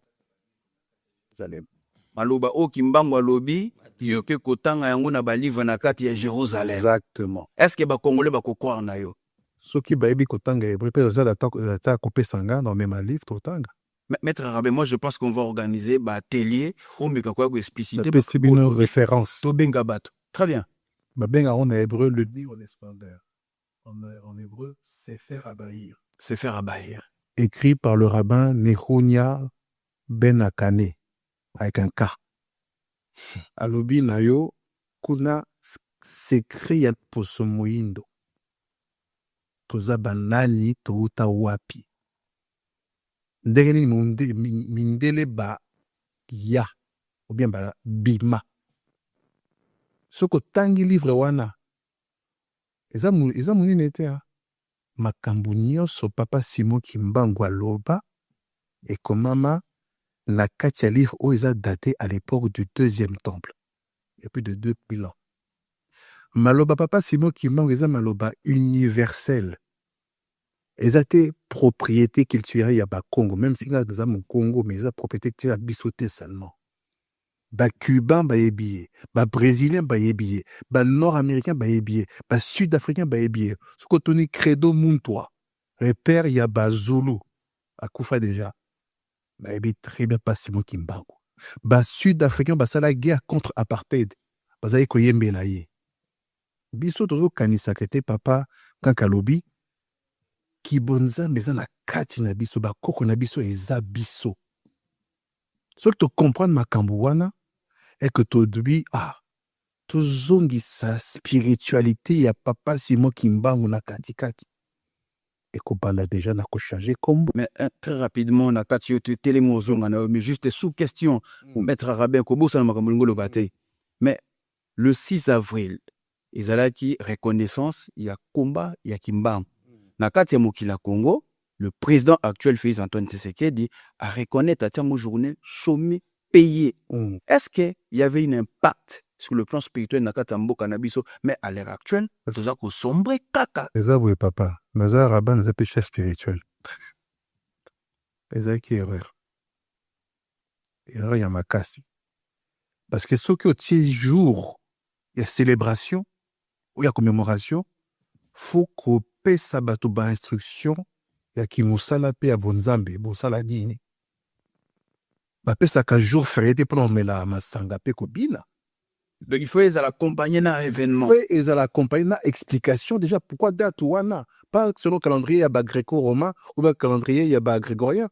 Speaker 1: Jérusalem.
Speaker 2: Maloba o Kimbangu alobi yoke kotanga yango na ba livre na kati ya Jérusalem.
Speaker 1: Exactement.
Speaker 2: Est-ce que ba Congolais ba ko croire na yo?
Speaker 1: Soki ba yebi kotanga hébreu pe za ta couper sanga dans même livre totanga.
Speaker 2: Maître Rabé, moi je pense qu'on va organiser un atelier où on va expliciter
Speaker 1: une référence.
Speaker 2: Très bien.
Speaker 1: En hébreu, le dit en espagnol. En hébreu, c'est faire abahir.
Speaker 2: C'est faire abahir.
Speaker 1: Écrit par le rabbin Nehonia Ben Akane, avec un K. Alobi nayo, kuna sekri ya poso moindo. Toza banani touta wapi. Ndenge nini mindele ba ya ou bien ba bima soko tangi livre wana eza munene ete makambo nyonso papa Simon Kimbangu aloba ekomama na kati ya livre oyo eza daté à l'époque du deuxième temple et plus de 2000 ans. Maloba papa Simon Kimbangu eza maloba universel. Eza te propriété culturelle ya ba Congo, même si nga za mon Congo, mais eza propriété culturelle bisoté seulement. Ba cubain ba yebiye, ba brésilien ba yebiye, ba nord-américain ba yebiye, ba sud-africain ba yebiye. Ce que toni credo muntoi. Repère ya ba Zulu akufa déjà. Ba yebi très bien pas Simon Kimbangu. Ba sud-africain ba sala guerre contre apartheid. Ba za ko yembela ye. Biso tozo kanisa kete papa kankalobi Kibonza meza na kati na biso ba koko na biso eza biso. Ce que tu comprends makambo wana est que tu dis to zongi sa spiritualité ya papa Simon Kimbangu na kati kati. Et qu'on parle déjà na ko changer combo.
Speaker 2: Mais très rapidement na kati yo télémozo ngana mais juste sous question maître Rabin ko bosa na makambo ngolo baté. Mais le 6 avril ezalaki reconnaissance ya combat ya Kimbangu. Na kati ya mokila Congo, le président actuel Félix Antoine Tshisekedi a reconnu à cette journée chômé payé. Est-ce qu'il y avait un impact sur le plan spirituel na kati ya mboka na biso, mais à l'heure actuelle, toza ko sombre kaka.
Speaker 1: Ezabwe papa, naza rabbin naza pe chef spirituel. Ezaki erreur. Erreur ya makasi. Parce que ce que tu jour, il y a célébration ou il y a commémoration, faut qu'on pesa bato ba instruction ya kimusala pe ya bonzambe bosala nini ba pesa ka jour férié pour la masanga pe kobina.
Speaker 2: Donc il faut les accompagner dans l'événement.
Speaker 1: Oui, ils accompagner na explication déjà pourquoi date wana pas selon le calendrier ya ba gréco-romain ou le calendrier ya ba grégorien.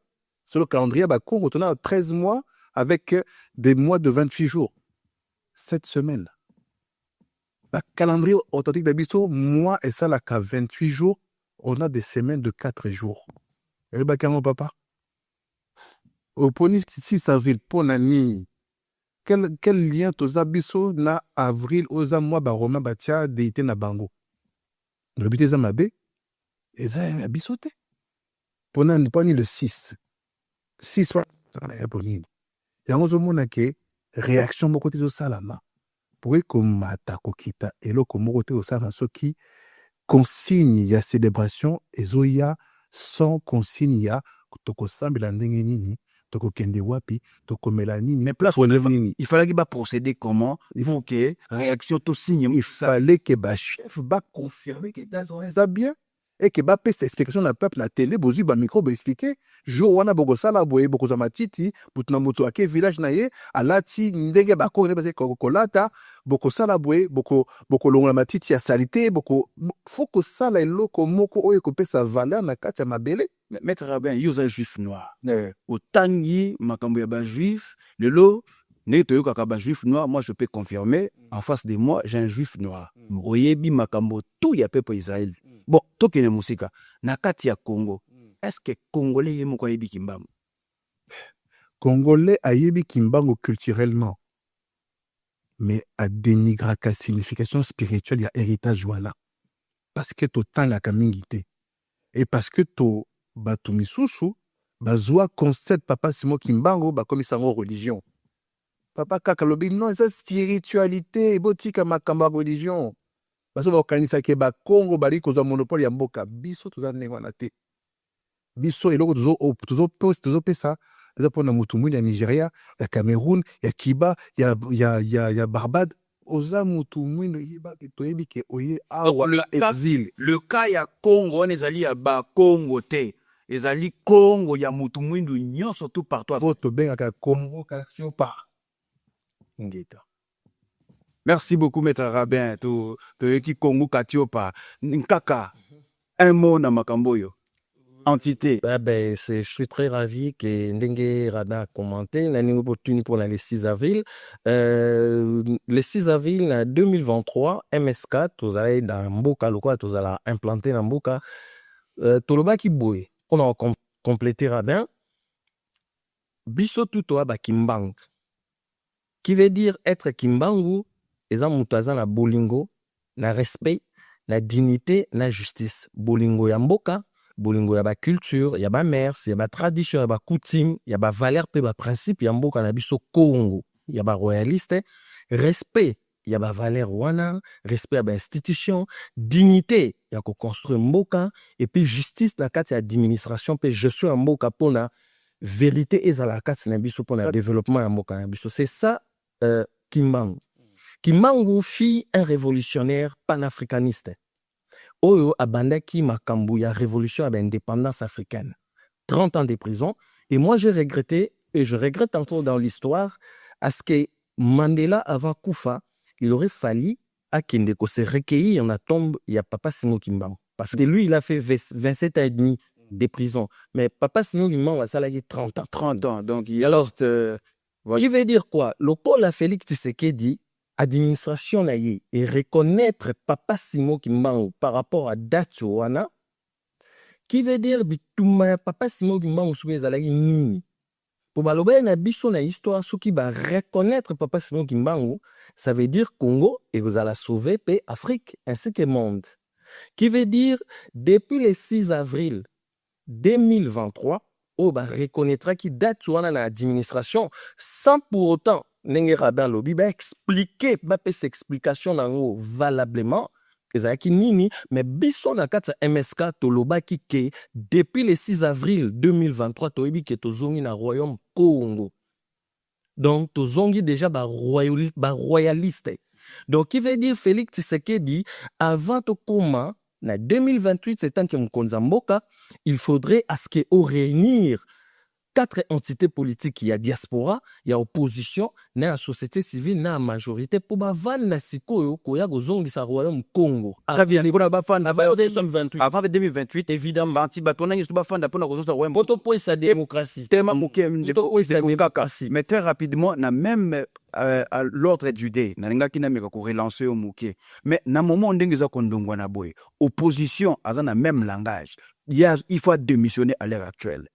Speaker 1: Selon le calendrier ba Congo on a 13 mois avec des mois de 28 jours. 7 semaines. Le calendrier authentique d'habitude, moi et ça, là, qu'à 28 jours, on a des semaines de 4 jours. Et le papa? Au 6 avril, pour l'année, quel lien aux abissos na avril, aux mois, romain, batia, déité na bango? Le but est mabé, et ça, abissoté. Pour le 6. 6 fois, ça n'a pas de et on a une réaction de salama. Pour que mata kokita elo komoko te osala soki consigne ya célébration ezoya sans consigne ya tokosambela ndenge nini tokokende wapi tokomela nini
Speaker 2: Mais place
Speaker 1: nini.
Speaker 2: il fallait qu'il va procéder comment pour que réaction tout signe
Speaker 1: Il fallait que ba chef ba confirmer que ça bien et que ba pesa explication na peuple na télé bozu ba micro ba expliquer jo wana boko sala boye boko za matiti butuna moto ake village na ye alati ndenge ba ko ne ba kolata boko sala boye boko longola matiti ya salité boko faut que sala eloko moko oyo ko pesa valeur na kati ya mabele.
Speaker 2: Maître Rabin yuza juif noir otangi makambo ya ba juif lelo ne toyoka ba juif noir. Moi je peux confirmer en face de moi j'ai un juif noir oyebi makambo tout ya peuple Israël. Bon tokene musika na kati ya Congo est-ce que congolais yemo ko yebi kimbangu?
Speaker 1: Congolais ayebi kimbangu culturellement mais a dénigrer ka signification spirituelle ya héritage wala parce que to temps la kamingité et parce que to batu misusu bazwa concept papa Simon Kimbangu bakomisa ngo religion. Papa kaka lobi non ça spiritualité botika makamba religion. Baso bakanisa ke ba Congo bali kozwa monopole ya mboka biso toza ndenge na te. Biso eloko tuzo pesa eza pona mutu mwini ya Nigeria, ya Cameroun, ya Kiba, ya Barbade. Oza mutu mwino yeba ke toyebi ke oye awa exil.
Speaker 2: Le cas ya Congo on ezali ya ba Congo te. Ezali Congo ya mutu mwindu nyonso tout partout.
Speaker 1: Voto bengaka Congo Kassiopa.
Speaker 2: Ngeta. Merci beaucoup Maître Rabin to eki Congo Katiopa. Nkaka un mot na makamboyo. Entité.
Speaker 3: Je suis très ravi que Ndenge Rada a commenté. La nouvelle opportunité pour le 6 avril. Le 6 avril 2023, MSK, vous allez dans Mboka, le quoi, vous allez implanter dans Mboka. Toloba ki boye. On a complété Radin. Biso tutoa ba Kimbangu. Qui veut dire être Kimbangu, eza mutaza na bolingo, na respect, na dignité, na justice. Bolingo ya mboka, bolingo ya ba culture, ya ba mers, ya ba tradition, ya ba coutume, ya ba valeur pe ba principe ya mboka na biso Congo, ya ba royaliste, respect, ya ba valeur wana, respect ya ba institution, dignité, ya ko construire mboka, et puis justice na kati ya administration pe je suis en mboka pona vérité ezala kati na biso pona développement ya mboka na biso. C'est ça Kimbangu. Kimbangu fit un révolutionnaire panafricaniste. Oyo abandaki makambu ya révolution à l'indépendance africaine. 30 ans de prison. Et moi, j'ai regretté, et je regrette encore dans l'histoire, à ce que Mandela, avant Koufa, il aurait fallu à Kendeko se recueillir en la tombe, il y a Papa Simon Kimbangu. Parce que lui, il a fait 27 ans et demi de prison. Mais Papa Simon Kimbangu, ça l'a dit 30 ans.
Speaker 2: 30 ans. Donc,
Speaker 3: alors, qui veut dire quoi? Le Paul a Félix Tshisekedi, administration naïe, et reconnaître Papa Simon Kimbangu par rapport à Datsuana, qui veut dire bituma Papa Simon Kimbangu soubez alagi nini. Pour baloba na biso na histoire ceux qui va reconnaître Papa Simon Kimbangu, ça veut dire Congo et vous allez sauver paix Afrique ainsi que monde. Qui veut dire depuis le 6 avril 2023, on va reconnaître qui Datsuana na administration sans pour autant Ndenge Rabin Lobi ba expliquer ba pe explication nango valablement ezaki nini mais biso na kati MSK toloba ki ke depuis le 6 avril 2023 toyebi ke tozongi na royaume Congo. Donc tozongi déjà ba royaliste. Donc qui veut dire Félix Tshisekedi avant to koma na 2028 c'est tant que mkonza mboka, il faudrait à ce que au réunir 4 entités politiques, il y a diaspora, il y a opposition, il y a société civile, il y a majorité pour baval na sikoyo ko ya gozongi sa royaume Congo.
Speaker 2: Avant 2028 évidemment anti batona ngi ba fanda pona gozongi sa royaume
Speaker 3: poto pour sa démocratie.
Speaker 2: Tellement mais très rapidement na même à l'ordre du dé na nga kina meka ko relancer au muke. Mais na moment ndenge za kondongwa na boy. Opposition azana même langage. Il faut démissionner à l'heure actuelle.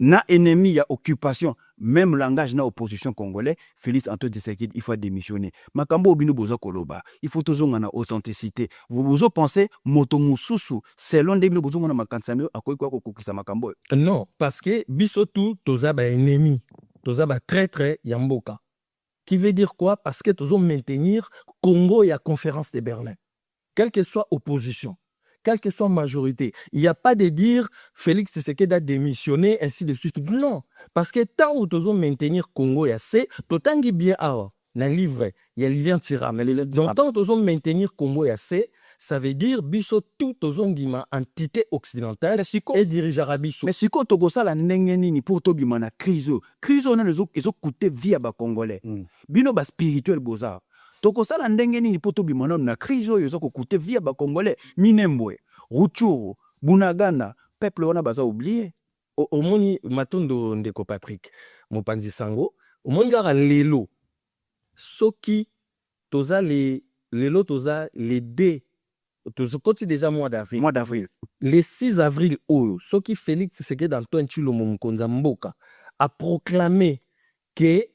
Speaker 2: Na ennemi, il y a occupation, même langage na opposition congolais, Félix Antoine Tshisekedi, il faut démissionner. Makambo obinu bozo koloba, il faut toujours ngana authenticité. Vous pensez motomususu, selon debino bozo ngana makansamio akoy kwa kokukisa makambo.
Speaker 3: Non, parce que bisotu toza ba ennemi, toza ba traître yamboka. Qui veut dire quoi? Parce que tozo maintenir Congo et la conférence de Berlin. quelle que soit opposition, quelle que soit majorité. Il n'y a pas de dire Félix Tshisekedi a démissionné, ainsi de suite. Non. Parce que tant que nous maintenir Congo et assez, tout tant que bien dans le livre, il y a Lilian Tiram. Donc, tant que nous maintenir Congo et assez, ça veut dire biso tout aux entité occidentale et dirigeant biso.
Speaker 2: Mais si quand tu as la nengeni pour to bimana crise on a les autres coûté via ba congolais. Bino ba spirituel boza. To ça la nengeni pour to bimana na crise yo zo coûté via ba congolais. Minembwe, Rutshuru, Bunagana, peuple wana baza oublié.
Speaker 3: Au moni matondo ndeko Patrick, mopanzi sango, au moni gara lelo. Soki toza les lelo toza les dés. C'est déjà mois d'avril.
Speaker 2: Mois d'avril.
Speaker 3: Le 6 avril, ce qui Félix Tshisekedi Antoine Tshilombo Mukonza Mboka a proclamé que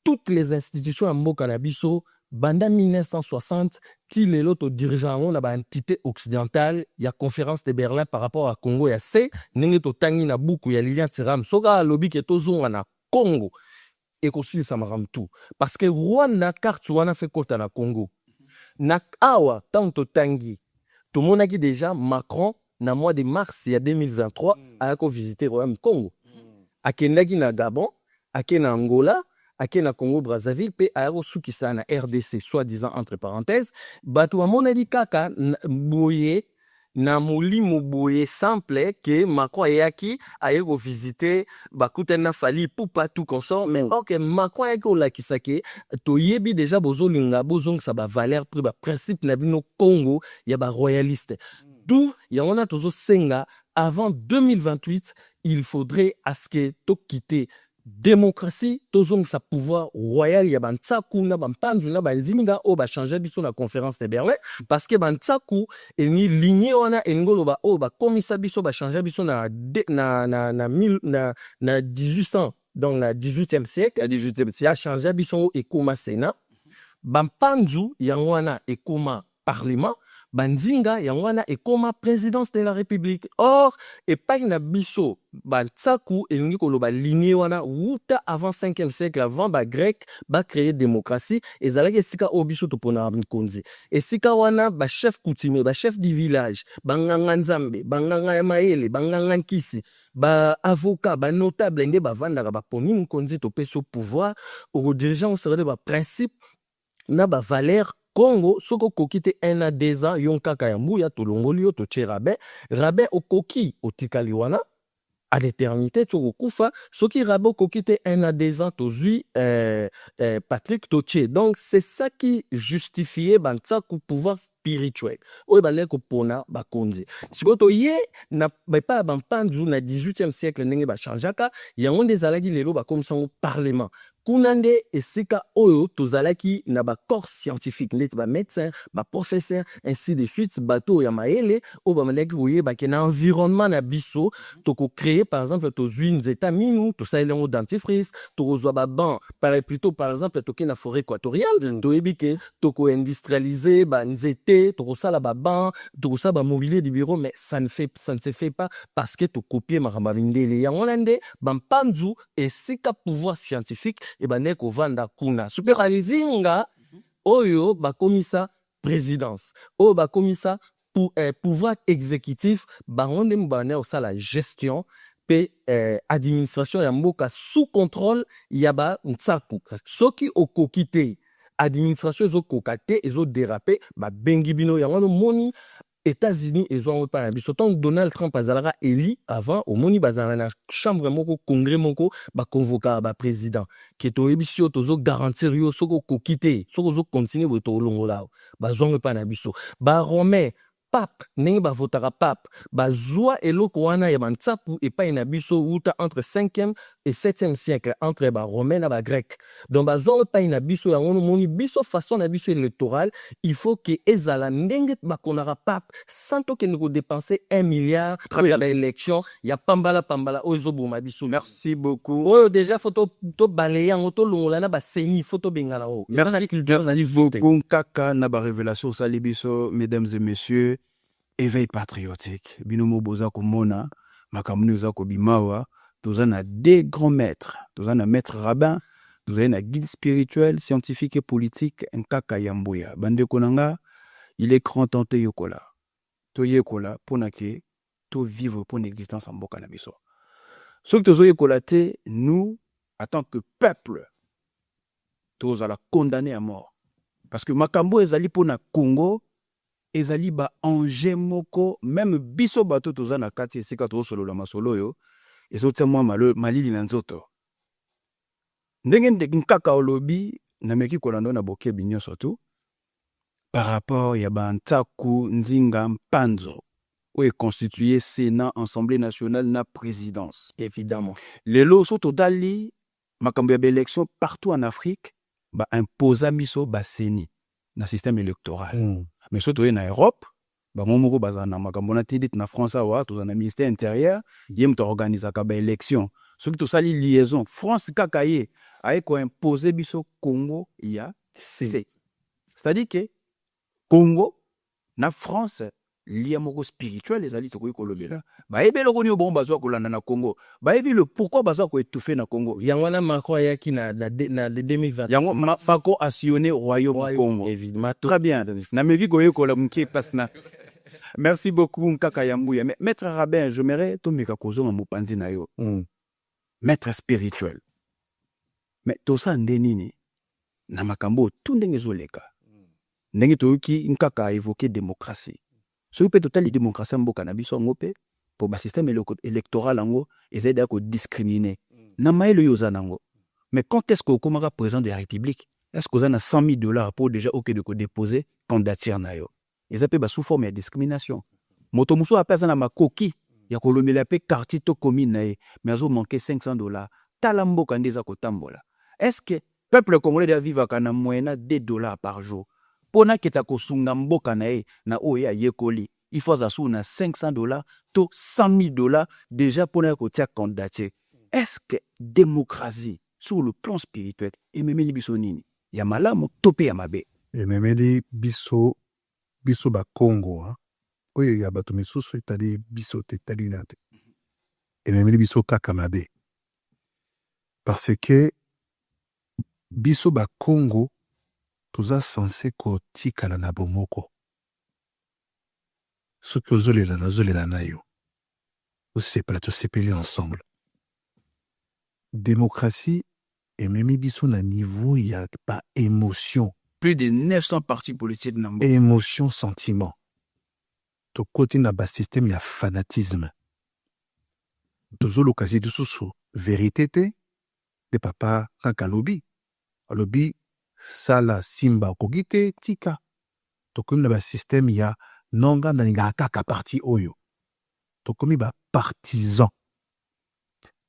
Speaker 3: toutes les institutions à Mboka Nabiso, banda 1960, qu'il est l'autre dirigeant de l'entité occidentale, il y a conférence de Berlin par rapport à Congo, il y a C, n'engé to tangi na buku, il y a Lilian Tiram, soga lobby qui est au na Congo, et aussi ça m'a tout. Parce que Rwanda carte wana fait côté na Congo. Na awa tanto tangi tout le monde a déjà Macron na mois de mars il y a 2023 a visité Royaume Congo akendaki na Gabon akena Angola akena Congo Brazzaville pe a sukisa na RDC soi-disant entre parenthèses batu wa moneli kaka boye na molimo boye simple que Macron yaki ayeko visiter bakute na fali pupa tout consort mais ok Macron yako la kisake to yebi déjà bozolinga bozong sa ba valeur pour ba principe na bino Congo ya ba royaliste d'où ya on a tozo senga avant 2028 il faudrait à ce que to quitter démocratie tozong sa pouvoir royal ya bantsaku na bampanzu na banziminga o ba changer biso na conférence de Berlin parce que bantsaku ni lignée wana engolo ba o ba komisa biso ba changer biso na 1800 dans la 18e siècle
Speaker 2: à 18e siècle
Speaker 3: ya changer biso e koma sénat bampanzu ya wana e koma parlement Banzinga yangwana et comme présidence de la République. Or, et pas na biso, bantsaku et nous koloba lignée wana wuta avant 5e siècle avant ba grec ba créer démocratie et zalaki sika obiso to pona mkonzi. Et sika wana ba chef coutumier, ba chef du village, banganga nzambe, banganga maele, banganga nkisi, ba avocat, ba notable nde ba vanda ba poni mkonzi to peso pouvoir au dirigeant serait ba principe na ba valeur Congo, soko kokite un à 2 ans, yon kaka ya mbuya, to longolio, to tche rabe o koki, o tikaliwana, à l'éternité, to kufa, soki rabe o kokite 1 à 2 ans, to zui, Patrick Toche. Donc, c'est ça qui justifiait, bantsaku pouvoir spirituel. Oye balé ko pona, ba konzi. Sikoto ye, na, pas bampanzu, na 18e siècle, nenge ba chanjaka, yangon des alagi lelo, ba comme ça au parlement. Kunande esika oyo tozalaki na ba corps scientifique net ba médecin ba professeur ainsi de suite bateau ya maele o ba maleki oye ba na environnement na biso to ko créer par exemple to huiles étamines to salengo dentifrice to rozwa ba ban plutôt par exemple to na forêt équatoriale to ebike to ko industrialiser ba nzete to ko sala ba ban to ko sala ba mobilier du bureau mais ça ne se fait pas parce que to copier maramba mindele ya ngolande ba mpanzu esika pouvoir scientifique et baneko vanda kuna super alizinga oyo bakomisa présidence oyo bakomisa pour pouvoir exécutif baronde mbane au la gestion pe administration ya mboka sous contrôle ya ba ntsaku soki okokite administration ezokokate ezodéraper ba bengi bino yango moni États-Unis ils ont pas biso tant Donald Trump azalaka eli avant au moni bazala na chambre moko congrès moko ba convoquer ba président qui to ebisio tozo garantir yo soko kokite soko zo continuer boto longola bazonga pa na biso ba romain pape nenge ba votera pape ba zwa eloko wana ya bantsapu et pas na biso uta entre 5e et 7e siècle entre ba romain na ba grec donc ba zwa pa na biso ya ngono moni biso façon na biso électorale il faut que ezala ndenge ba konara pape sans que nous dépenser 1 milliard pour l'élection ya pambala ozo boma biso.
Speaker 2: Merci beaucoup.
Speaker 3: Oh déjà photo to balayer ngoto longola na ba seni photo bengala o
Speaker 2: merci beaucoup kaka na ba révélation sa libiso mesdames et messieurs. Éveil patriotique. Binomo boza komona, makamuni oza kobimawa, toza na des grands maîtres, toza na maître rabbin, toza na guide spirituel, scientifique et politique, nkaka yamboya. Bande konanga, il est grand temps toyekola. Toyekola pour que to vivre pour une existence en boka na biso. Ce que toyekola te, nous, en tant que peuple, tous à la condamner à mort. Parce que makambo ezali pour na Congo, ezali ba anje moko, même biso bato toza na kati esika to solo la masolo yo, ezotia mwa malili na nzoto. Ndenge nkaka olobi na meki kolando na boke binyo surtout par rapport ya bantaku nzinga mpanzo où est constitué Sénat, Assemblée nationale na présidence.
Speaker 3: Évidemment.
Speaker 2: Lelo soto dali makambo ya élection partout en Afrique ba imposa miso ba seni na système électoral. Mais surtout en Europe, ba momoko bazana makambo na tidit na France wa to na ministère intérieur, yem to organiser ka ba élection. Soki to sali liaison France kakaye aye ko imposer biso Congo ya C. C'est-à-dire que Congo na France lia moko spirituel ezali to ko kolobela. Ba ebe lokoni o bon bazwa kolanda na Congo. Ba ebi le pourquoi bazwa ko étouffer na Congo.
Speaker 3: Yango na Macron yaki na 2020.
Speaker 2: Yango Macron a sillonné royaume Congo.
Speaker 3: Évidemment.
Speaker 2: Très bien. Na mevi ko yekola mki pasna. Merci beaucoup Nkaka Yambuya. Mais maître rabbin, je m'aimerais to meka kozo na mopanzi na yo. Maître spirituel. Mais to sa ndenini na makambo tout ndenge zoleka. Ndenge toyoki Nkaka a évoqué démocratie. Ce peut total démocratie mboka na biso ngope pour ba système électoral ango ezeda ko discriminer. Na maelo yoza nango. Mais quand est-ce qu'on komaka président de la République? Est-ce qu'on a $100,000 pour déjà OK de ko déposer candidature na yo? Ils appellent sous forme de discrimination. Moto muso appelle na makoki ya kolomela pe quartier to commune na ye mais azo manquer $500. Talambo kandeza ko tambola. Est-ce que peuple congolais doit vivre kana moyenne $2 par jour? Pona keta ko sunga mboka na ye na oya yekoli. Il faut asu na $500 to $100,000 déjà pona ko tia candidature. Est-ce que démocratie sur le plan spirituel et memeli biso nini? Ya malamu topé ya mabe.
Speaker 1: Et memeli biso ba Congo hein. Oyo ya bato misusu etali biso te tali nate. Et memeli biso kaka mabe. Parce que biso ba Congo toza censé kotikala na bomoko. Soki ozolela na yo. Osepela tosepeli ensemble. Démocratie et même biso na niveau ya pas émotion.
Speaker 2: Plus de 900 partis politiques nambo.
Speaker 1: Émotion, sentiment. To côté na ba système ya fanatisme. Tozo l'occasion de sous vérité te de papa kankalobi. Alobi sala simba kogite tika. To comme na ba système ya nonga na nga kaka parti oyo. To comme ba partisan.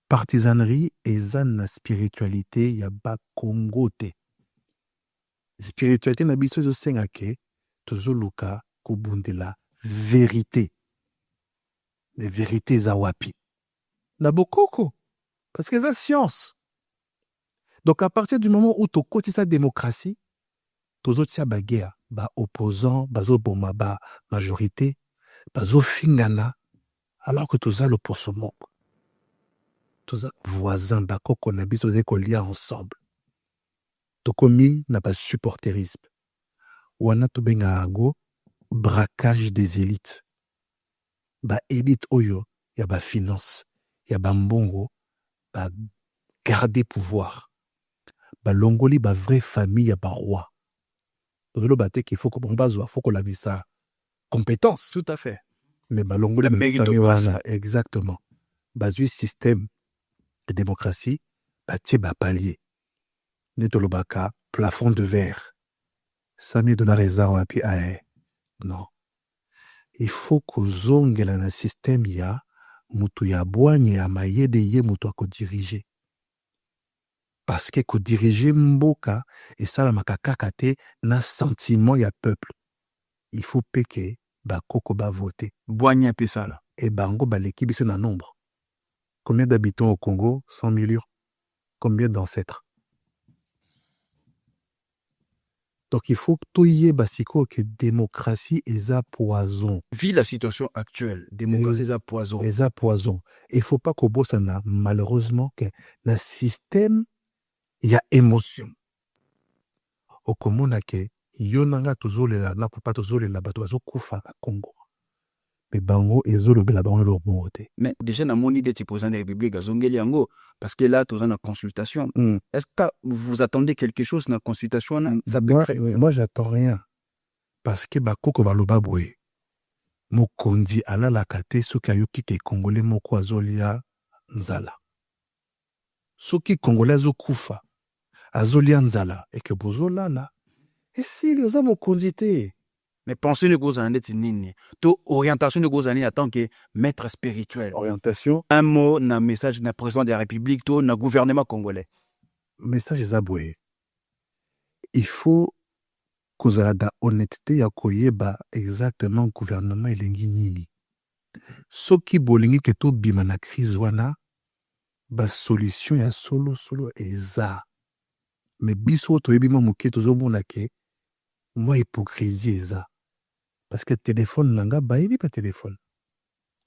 Speaker 1: Partisanerie eza na spiritualité ya ba Congo te. Spiritualité na biso zo senga ke tozo luka kobundela vérité. Les vérités za wapi. Na bokoko parce que c'est science. Donc à partir du moment où to koti sa démocratie, tozo tia ba guerre, ba opposant, bazo boma ba majorité, bazo fingana alors que toza le posomo. Tous voisins bakoko na biso de kolia ensemble. Tokomi na pas supporterisme. Wana to benga ago braquage des élites. Ba élite oyo ya ba finance, ya ba mbongo, ba garder pouvoir. Ba longoli ba vraie famille ya ba roi. Tozolo ba te qu'il faut que bombazo faut que la visa compétence.
Speaker 2: Tout à fait.
Speaker 1: Mais ba longoli ba wana exactement. Bazu système de démocratie, bah tiens, bah palier. Netolobaka, plafond de verre. $100,000 réserve à puis non. Il faut que zongela na système ya mutu ya boigne ya mayede ye mutu ako diriger. Parce que ko diriger mboka et ça la makaka te na sentiment ya peuple. Il faut peke ba koko ba voter.
Speaker 2: Boigne pe ça là.
Speaker 1: Et bango ba l'équipe sur un nombre. Combien d'habitants au Congo? 100 millions. Combien d'ancêtres? Donc il faut que tout y ait basiko que démocratie est à poison.
Speaker 2: Vu la situation actuelle, démocratie est à poison.
Speaker 1: Est à poison. Il faut pas qu'au bout ça n'a malheureusement que le système il y a émotion. Au commun que yonanga tozolela na papa tozolela bato bazokufa na Congo. Mais bango ezolobela bango leur bonté.
Speaker 2: Mais déjà na moni des président de la République azongeli yango parce que là tous en consultation. Est-ce que vous attendez quelque chose dans la consultation là?
Speaker 1: Moi j'attends rien parce que bakoko baloba boye. Mokondi alala kate soki ayoki ke Congolais moko azolia nzala. Soki Congolais azokufa azolia nzala et que bozolala. Et si les hommes mokondi te.
Speaker 2: Mais pensez ne gozane ndeti nini? To orientation ne gozane en tant que maître spirituel.
Speaker 1: Orientation.
Speaker 2: Un mot na message na président de la République to na gouvernement congolais.
Speaker 1: Message ezaboué. Il faut kozala da honnêteté ya koyeba exactement gouvernement elengi nini. Soki bolingi ke to bima na crise wana ba solution ya solo eza. Mais biso toyebi ma moke tozomona ke moi hypocrisie eza. Parce que téléphone nanga bayebi pas téléphone.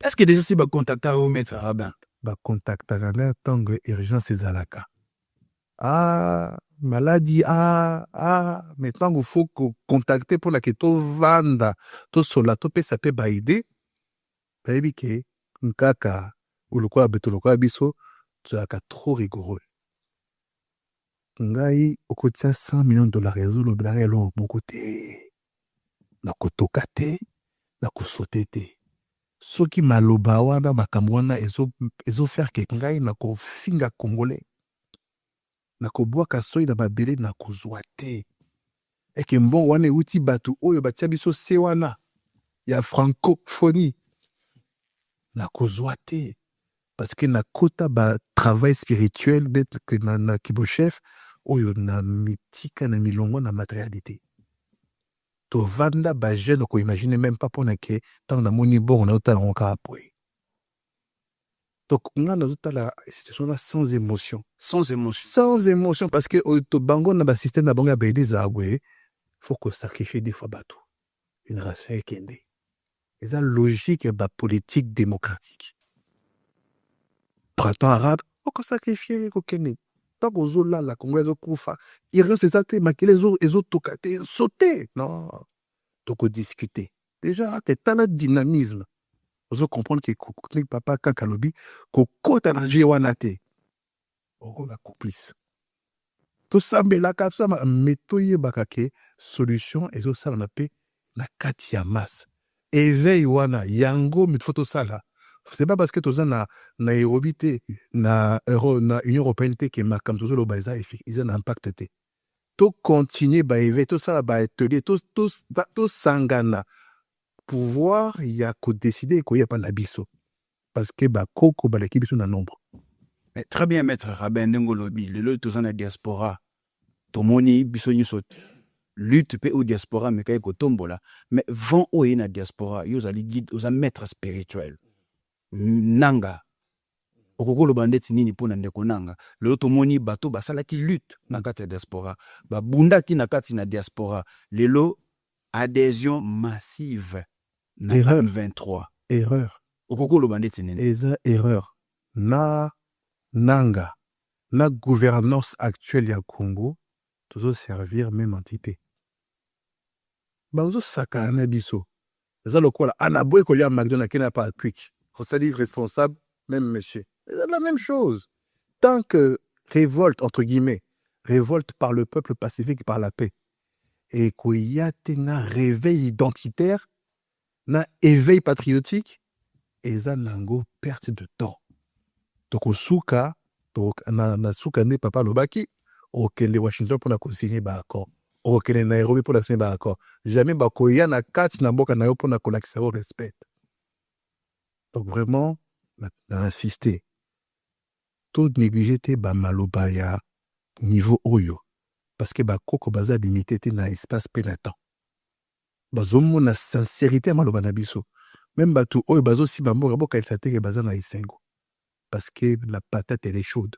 Speaker 2: Est-ce que déjà si ba contacter au maître Rabin?
Speaker 1: Ba contacter na tango urgence ezalaka. Ah, maladie, maintenant il faut contacter pour la que to vanda, to sola, to pe sape baide, baby ke, nkaka, ou le quoi beto le quoi biso, tu as trop rigoureux. Ngai, au côté 100 millions de dollars, le blare lo, mon côté, na kotokate, na kosotete. Soki maloba wana, makamwana, ezo faire que ngai, na ko finga congolais. Na kobwaka soyi na babele na kozwa te. Eke mbon wane uti batu oyo batia biso se wana ya francophonie na kozwa te. Parce que na kota ba travail spirituel d'être que na kibochef oyo na mitika na milongo na matérialité. To vanda ba jeune ko imagine même pas pona ke tant na moni bon na otala onka apoy. Donc, on a la situation sans émotion.
Speaker 2: Sans émotion.
Speaker 1: Sans émotion, parce que au bango na ba système na bango ya bede zawe, faut qu'on sacrifie des fois bateau. Une race kende. Et ça logique ba politique démocratique. Printemps arabe, faut qu'on sacrifie ko kende. Tant qu'on zola la Congo ezo kufa, il reste ça te makele ezo tokate sauter. Non. Donc on discuter. Déjà, t'es dans le dynamisme. Vous comprenez que papa kakalobi ko kota na jewana te. Oko ba complice. To sambela ka sama metoye bakake solution ezo sala na pe na kati ya masse. Éveil wana yango mit photo sala. C'est pas parce que toza na Nairobi te na Union européenne te que makam tozo lo baza ils ont impact te. To continuer ba éveil to sala ba atelier to sangana. Pouvoir, il y a qu'à décider qu'il n'y a pas l'abisso. Parce que Koko, l'équipe est un nombre.
Speaker 2: Mais très bien, maître Rabin Ndengolobi, le lot tous en la diaspora. Tomoni, bisoni sot. Lutte pe au diaspora, mais quand tombola. Mais vont au na diaspora, ils ont guide, ils ont maître spirituel. Nanga. Okoko lo bandeti nini pona ndeko nanga. Le lot tomoni bato basala ki lutte na kati ya diaspora. Ba bunda ki na kati na diaspora. Le lot adhésion massive.
Speaker 1: Erreur.
Speaker 2: 23.
Speaker 1: Erreur.
Speaker 2: Okoko lo bandeti nini.
Speaker 1: Eza erreur. Na nanga. Na gouvernance actuelle ya Congo, toujours servir même entité. Bazo sakana biso. Eza lokola anabwe kolia McDonald's qui n'a pas quick. C'est-à-dire responsable, même monsieur. C'est la même chose. Tant que révolte, entre guillemets, révolte par le peuple pacifique, par la paix, et qu'il y a un réveil identitaire, un éveil patriotique, et ça n'a pas perte de temps. Donc, au souka, na souka ne papa lobaki, auquel les Washington pour la consigner ba accord, auquel les Nairobi pour la signer ba accord. Jamais ba koya na kat na boka na yo pour la collecter au respect. Donc, vraiment, insister. Tout négliger te ba malobaya niveau oyo. Parce que koko baza limité te na espace pe na temps. Bazomo na sincérité maloba na biso. Même bato oyo bazo si bambo boka el sate ke baza na isengo. Parce que la patate elle est chaude.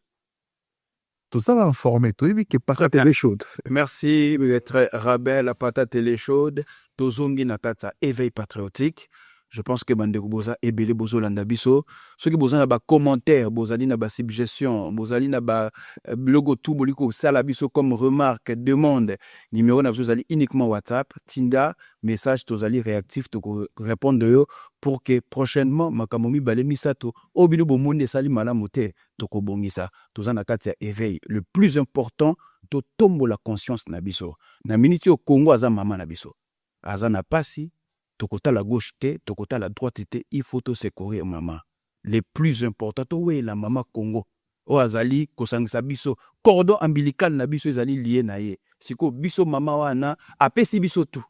Speaker 1: Tout ça va informer. Tu dis que patate elle est chaude.
Speaker 2: Merci maître Rabin, la patate elle est chaude. Tozongi na kata éveil patriotique. Je pense que bandeko boza ebele bozo landa biso. Ceux qui boza na ba commentaire, bozali na ba suggestion, bozali na ba logo tout boliko sala biso comme remarque, demande. Numéro na bozali uniquement WhatsApp, Tinda, message tozali réactif to répondre yo pour que prochainement makamomi bale misato obilo bomonde sali malamu te to ko bongisa. Toza na kati ya éveil. Le plus important to tombo la conscience na biso. Na minute au Congo aza mama na biso. Aza na pasi tokota la gauche te, tokota la droite te, il faut te secourir maman. Les plus importants, oui, la maman Congo. O azali kosangisa biso, cordon umbilical na biso ezali lié na ye. Siko biso mama wana apesi biso tout.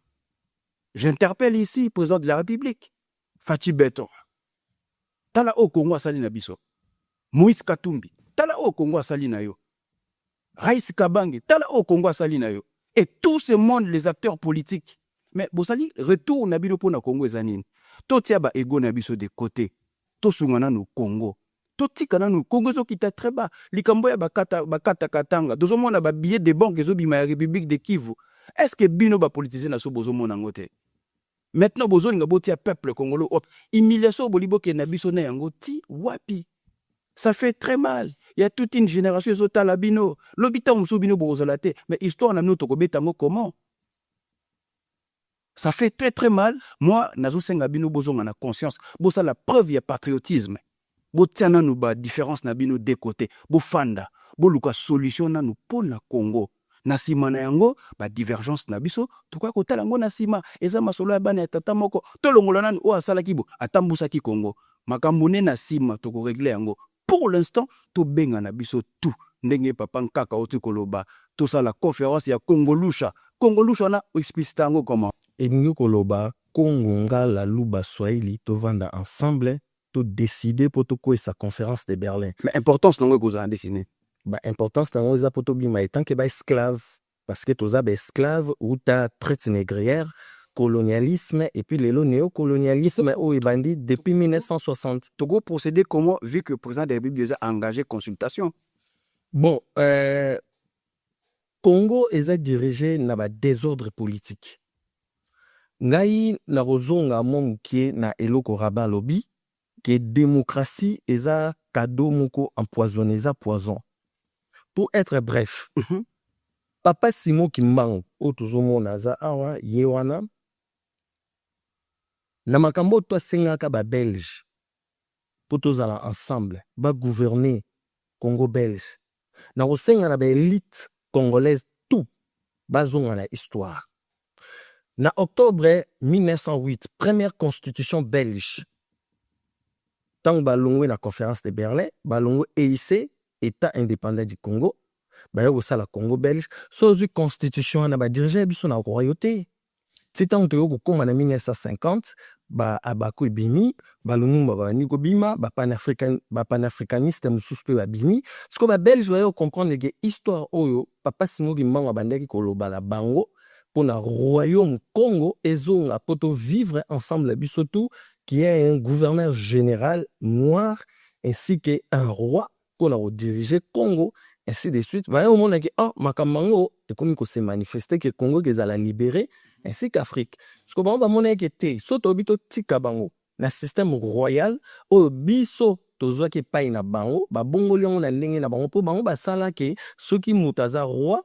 Speaker 2: J'interpelle ici président de la République, Fachi Beton. Tala o Congo asali na biso. Moïse Katumbi, tala o Congo asali na yo. Raïs Kabange, tala o Congo asali na yo. Et tout ce monde, les acteurs politiques. Mais bosali retour na bino po na Congo ezanini. To tia ba ego na biso de côté. To sungana no Congo. To tika na no Congo zo kita très bas. Likambo ya bakata katanga. Dozo mona ba billet de banque zo bima ya République de Kivu. Est-ce que bino ba politiser na so bozo mona ngote? Maintenant bozo linga botia peuple congolais op. Humiliation bolibo ke na biso na yango ti wapi. Ça fait très mal. Il y a toute une génération zo tala bino. Lobita muso bino bozolate. Mais histoire na no to kobeta ngo comment? Ça fait très très mal. Moi, nazo senga bino bozonga na conscience. Bosa la preuve ya patriotisme. Bo tiana nou ba différence na bino de côté. Bo fanda. Bo luka solution na nou po na Congo. Na sima na yango, ba divergence na biso. Tukwa kotala yango na sima. Eza masolo ya bana ya tata moko. Tolongola nani o asala kibo. Atambusa ki Congo. Makambune na sima toko régler yango. Pour l'instant, to benga na biso tout. Ndenge papa nkaka oti koloba. To sa la conférence ya Congo Lusha. Congo Lusha na explicite yango comment?
Speaker 3: Emingo koloba Congo ngala luba Swahili to vanda ensemble to décider pour to ko sa conférence de Berlin.
Speaker 2: Mais importance nango ko za dessiner.
Speaker 3: Ba importance nango za poto bima etant que ba esclave parce que toza ba esclave ou ta traite négrière, colonialisme et puis le néocolonialisme au ebandi depuis 1960.
Speaker 2: Togo procéder comment vu que le président de la République a engagé consultation?
Speaker 3: Bon, Congo est dirigé na ba désordre politique. Ngai na rozonga monkie na eloko raba lobby que démocratie eza cadeau moko empoisonné eza poison. Pour être bref, Papa Simon Kimbangu o tozomo naza awa yewana na makambo to sengaka ba Belge pour tozala ensemble ba gouverner Congo belge. Na rosenga na ba élite congolaise tout bazonga na histoire. Na octobre 1908, première constitution belge. Tant balongwe na conférence de Berlin, balongwe EIC, État indépendant du Congo, bayo ça la Congo belge, sozu constitution na ba diriger biso na royauté. Titan to ko konga na 1950, ba abako ibimi, balongumba ba niko bima, ba panafricaniste mususpe ba bimi. Ce que ba belge bayo comprendre que histoire oyo papa Simon Kimbangu bandaki koloba la bango. Pour le royaume Congo, ezonga poto vivre ensemble bisoto qui est un gouverneur général noir ainsi qu'un roi pour la diriger Congo ainsi de suite. Voyez au monde que makamango et comme il s'est manifesté que Congo qu'ils la libérer ainsi qu'Afrique. Ce que bon ba mona que té soto bito tika bango na système royal au biso tozwa ke pai na bango ba bongo liongo na ndenge na bango po bango ba sala ke soki mutaza roi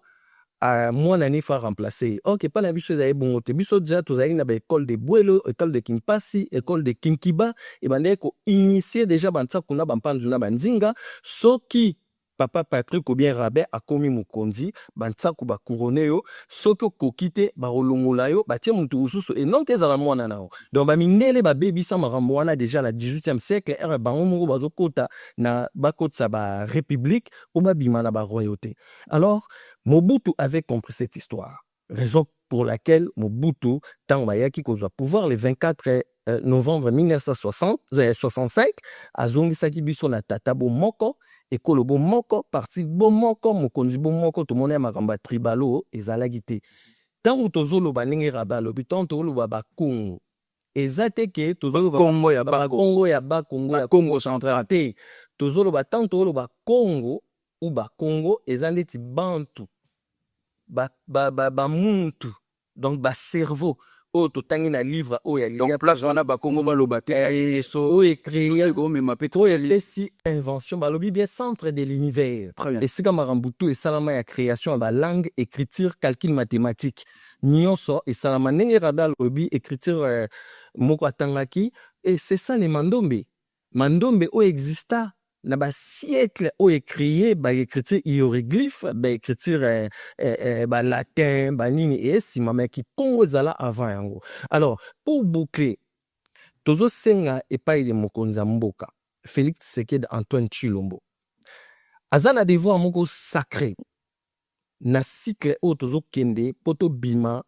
Speaker 3: moi l'année fa remplacer. Ok, pas la biso za bon te biso déjà tozali na ba école de Bwelo, école de Kimpasi, école de Kinkiba et bande ko initier déjà bantsa kuna bampanzu na banzinga soki papa Patrick ou bien Rabé a commis mukonzi bantsa ku ba couronner yo soki kokite ba olongola yo ba tie muntu ususu et non tezala mwana nao. Donc ba minele ba baby sa marambo wana déjà la 18e siècle era bango moko bazokota na bakotsa ba république ou ba bima na ba royauté. Alors Mobutu avait compris cette histoire, raison pour laquelle Mobutu, tant Mayaki kozwa pouvoir le 24 novembre 1965, a zongisaki biso na tata bo moko, ekolo bo moko, parti bo moko, mokonzi bo moko, tout le monde a makamba tribalo, ezalaki te. Tant tozolo baningi rabalo, bitan tozolo ba Congo. Ezate ke tozolo
Speaker 2: Congo ya ba
Speaker 3: Congo ya ba Congo ya
Speaker 2: Congo central
Speaker 3: te. Tozolo ba tant tozolo ba Congo ou ba Congo ezaleti bantu. Muntu donc ba cerveau oyo totangi na livre oyo ya
Speaker 2: Donc place wana bakongo baloba te
Speaker 3: so oyo écrit
Speaker 2: omema pe
Speaker 3: oyo elesi invention balobi bien centre de l'univers
Speaker 2: Très bien.
Speaker 3: esika makambo tu esalama ya création ya balangue écriture calcul mathématique nyonso esalama ndenge rada alobi écriture moko atangaki et c'est ça les mandombe oyo exista na basiècle oyo écrié baécriture hiéroglyphe baécriture balatin banini e esima me kikongo ezala avant yango. Alors pour boucler tozosenga epai de mokonzi ya mboka Félix Tshisekedi Antoine Tshilombo aza na devoir moko sacré na cycle oyo tozokende po tobima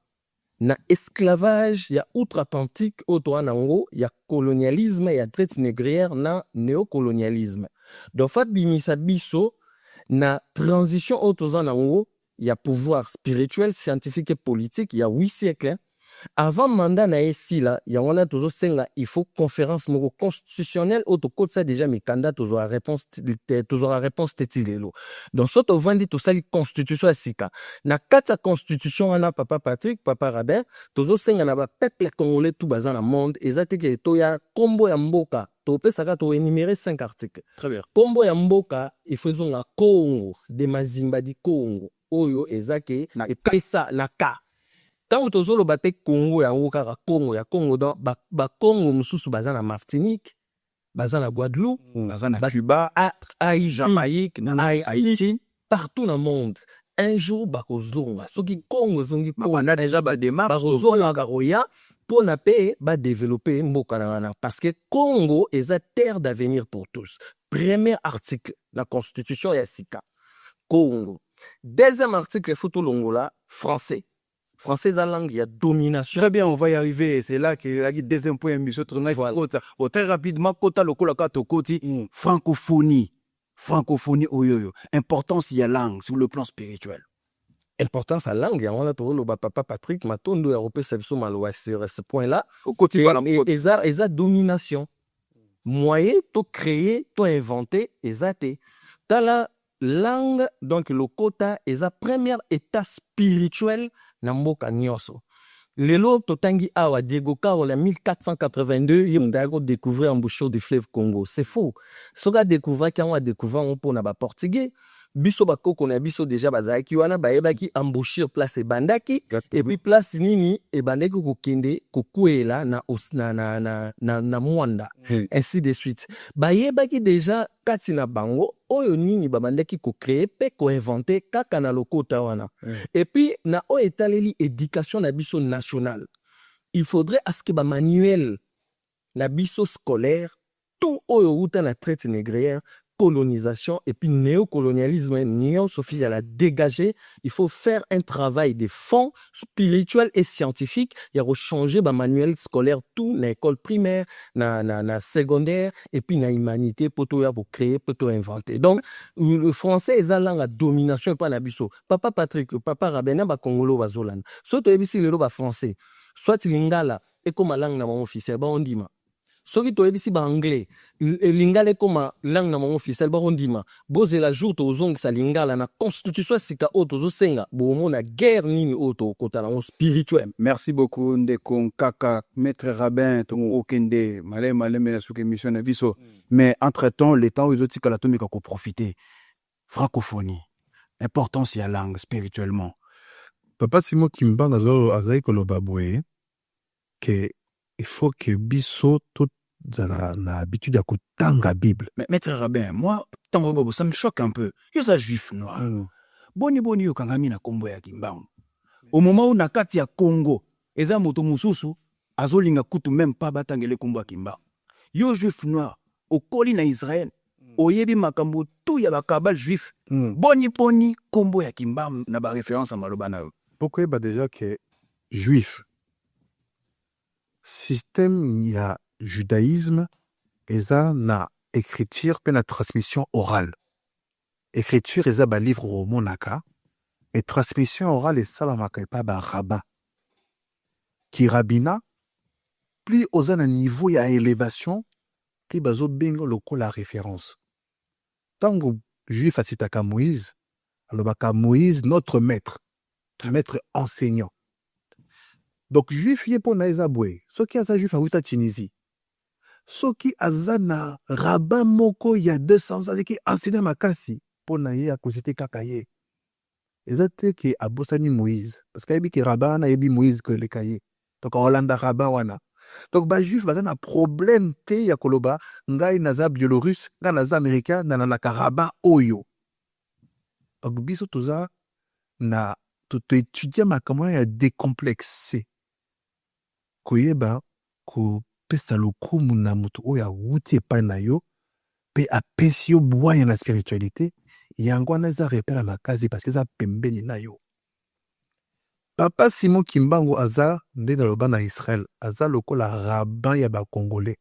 Speaker 3: na esclavage ya outre-Atlantique oyo toa nango ya colonialisme ya traite négrière na néocolonialisme. Donc fa bimisa biso na transition oyo toza nango ya pouvoir spirituel, scientifique et politique ya 8 siècles. Avant mandat na esila ya wana tozosenga il faut conférence moko constitutionnelle oyo tokotisa déjà mikanda tozwa réponse teti lelo. Donc so tovandi tosali constitution ya sika na kati ya constitution wana papa Patrick papa Rabin tozosenga na bapeuple congolais tout baza na monde eza te ke toya kombo ya mboka topesaka to énumérer 5 articles.
Speaker 2: Très bien.
Speaker 3: Kombo ya mboka ifezonga Congo de Mazimba di Congo oyo ezake na epesa na ka. Tant tozoloba te Congo yango kaka Congo ya Congo donc ba Congo mususu baza na Martinique baza na Guadeloupe
Speaker 2: baza na Cuba Jamaïque na Haïti
Speaker 3: partout dans le monde un jour bakozonga soki Congo zongi
Speaker 2: Congo na déjà ba démarche
Speaker 3: bakozonga karoya pour na pe ba développer mboka na wana parce que Congo est la terre d'avenir pour tous. Premier article la constitution ya sika Congo. Deuxième article photo longola français. Français la langue, il y a domination.
Speaker 2: Très bien, on va y arriver. C'est là que la deuxième point, monsieur très rapidement, kota lokola kato koti, francophonie. Francophonie, oyoyo. Importance, il y a langue sur le plan spirituel.
Speaker 3: Importance à langue, il y a un autre, papa Patrick, matondo, européen, c'est malois sur ce point-là.
Speaker 2: Au côté,
Speaker 3: et ça, domination. Moyen, to créer, to inventer, et ça, t'as la langue, donc le quota, et sa première état spirituel, na mboka nyonso. Lelo totangi awa Diego Carol en 1482, il m'a découvert embouchure du fleuve Congo. C'est faux. Ce qu'a découvert quand on a découvert on pona ba portugais, biso ba koko na biso déjà bazaki wana ba yebaki embouchure place bandaki et puis place nini e bandeki ko kende ko kuela na Mwanda. Ainsi de suite. Ba yebaki déjà kati na bango oyo nini ba bandeki ko créer pe ko inventer kaka na lokota wana. Et puis na o etaleli éducation na biso nationale. Il faudrait à ce que ba manuel na biso scolaire tout oyo uta na traite négrière colonisation et puis néocolonialisme, Sophie, à la dégager. Il faut faire un travail de fond spirituel et scientifique. Il y a changer le manuel scolaire tout, dans l'école primaire, na secondaire, et puis na humanité, pour créer, pour inventer. Donc, le français est la langue à domination et pas la biso. Papa Patrick, papa Rabena, ba Congolo, ba Zolan. Soit tu es le ba français, soit lingala, et comme la langue na mon officiel, ba on dit ma. Soki to ebisi ba anglais lingala comme langue na mon officiel ba ondima boze la jour to zong sa lingala na constitution sika auto zo senga bo mona guerre nini auto kota na spirituel.
Speaker 2: Merci beaucoup ndeko kaka maître Rabin to okende malé na suke mission na biso mais entre-temps l'état aux autres kala to meka ko profiter francophonie importance ya langue spirituellement.
Speaker 1: Papa Simon Kimba azai koloba boye que il faut que biso tout na habitude à kutanga Bible.
Speaker 2: Mais maître Rabin, moi, ça me choque un peu. Yo sa juif noir. Boni yo kangami na kombo ya Kimbangu. Au moment où na kati ya Congo, eza moto mususu azolinga kutu même pas batangele kombo ya Kimbangu. Yo juif noir, okoli na Israël, oyebi makambo tout ya bakabal juif. Boni kombo ya Kimbangu na ba référence à maloba na yo.
Speaker 1: Pourquoi bah déjà que juif système il y a judaïsme et ça na écriture puis la transmission orale. Écriture et ça ba livre au monaka et transmission orale et ça la maka pas ba rabbin. Qui rabbina plus aux un niveau il y a élévation plus bazo bingo loko la référence. Tango juif asitaka Moïse alors baka Moïse notre maître enseignant. Donc juif ye mpo na eza boye soki aza juif awuta Tunisie soki aza na rabbin moko ya 200 ans aziki enseigne makasi mpo na ye akozite kaka ye eza te ke abosani Moïse parce que ayebi ke rabbin wana ayebi Moïse koleka ye donc aolanda rabbin wana donc bajuif baza na problème te ya koloba ngai naza biélorusse ngai naza américain nalandaka rabbin oyo donc biso toza na toétudie makambo ya décomplexé koyeba kopesa lokumu na moto oyo awuti epai na yo mpe apesi yo bwanya na spiritualité yango wana eza repère makasi parce que eza pembeni na yo papa Simon Kimbangu aza nde naloba na Israël aza lokola rabbin ya bakongolais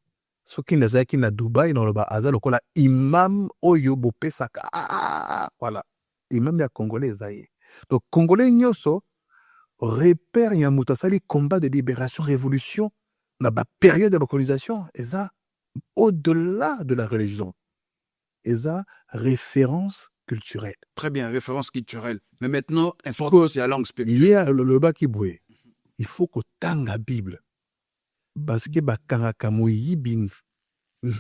Speaker 1: soki nazalaki na Dubai naloba aza lokola imam oyo bopesaka voilà imam ya congolais eza ye donc congolais nyonso repère ya moto asali combat de libération révolution na période de la colonisation eza au-delà de la religion eza référence culturelle.
Speaker 2: Très bien, référence culturelle. Mais maintenant, important, c'est la langue spirituelle.
Speaker 1: Il y a le bakiboué. Il faut que tanga la Bible. Parce que bakangaka moyibi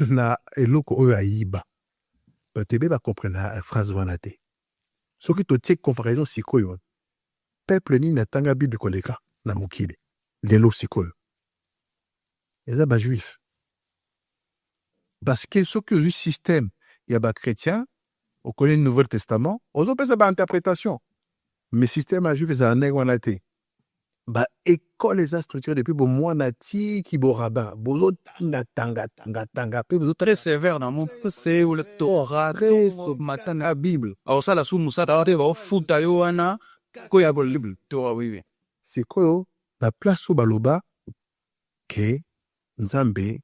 Speaker 1: na eloko oyo ayiba. Batebe ba comprendre la phrase wana te. Soki to tie comparaison sikoyo. Peuple ni na tanga Bible koleka na mokili. Lelo sikoyo. Eza ba juif. Parce que soki le système ya ba chrétien on connaît le Nouveau Testament, on peut faire une interprétation. Mais le système à juif, c'est un négociateur. Bah, école les structurées depuis bon mois nati qui bo rabbin. Bozo tanga.
Speaker 2: Très sévère dans mon c'est ou le Torah, matin la Bible. Alors ça la sous Moussa t'as va fouta yo wana ko ya bol Bible. Torah oui.
Speaker 1: C'est quoi la place au baloba que Nzambe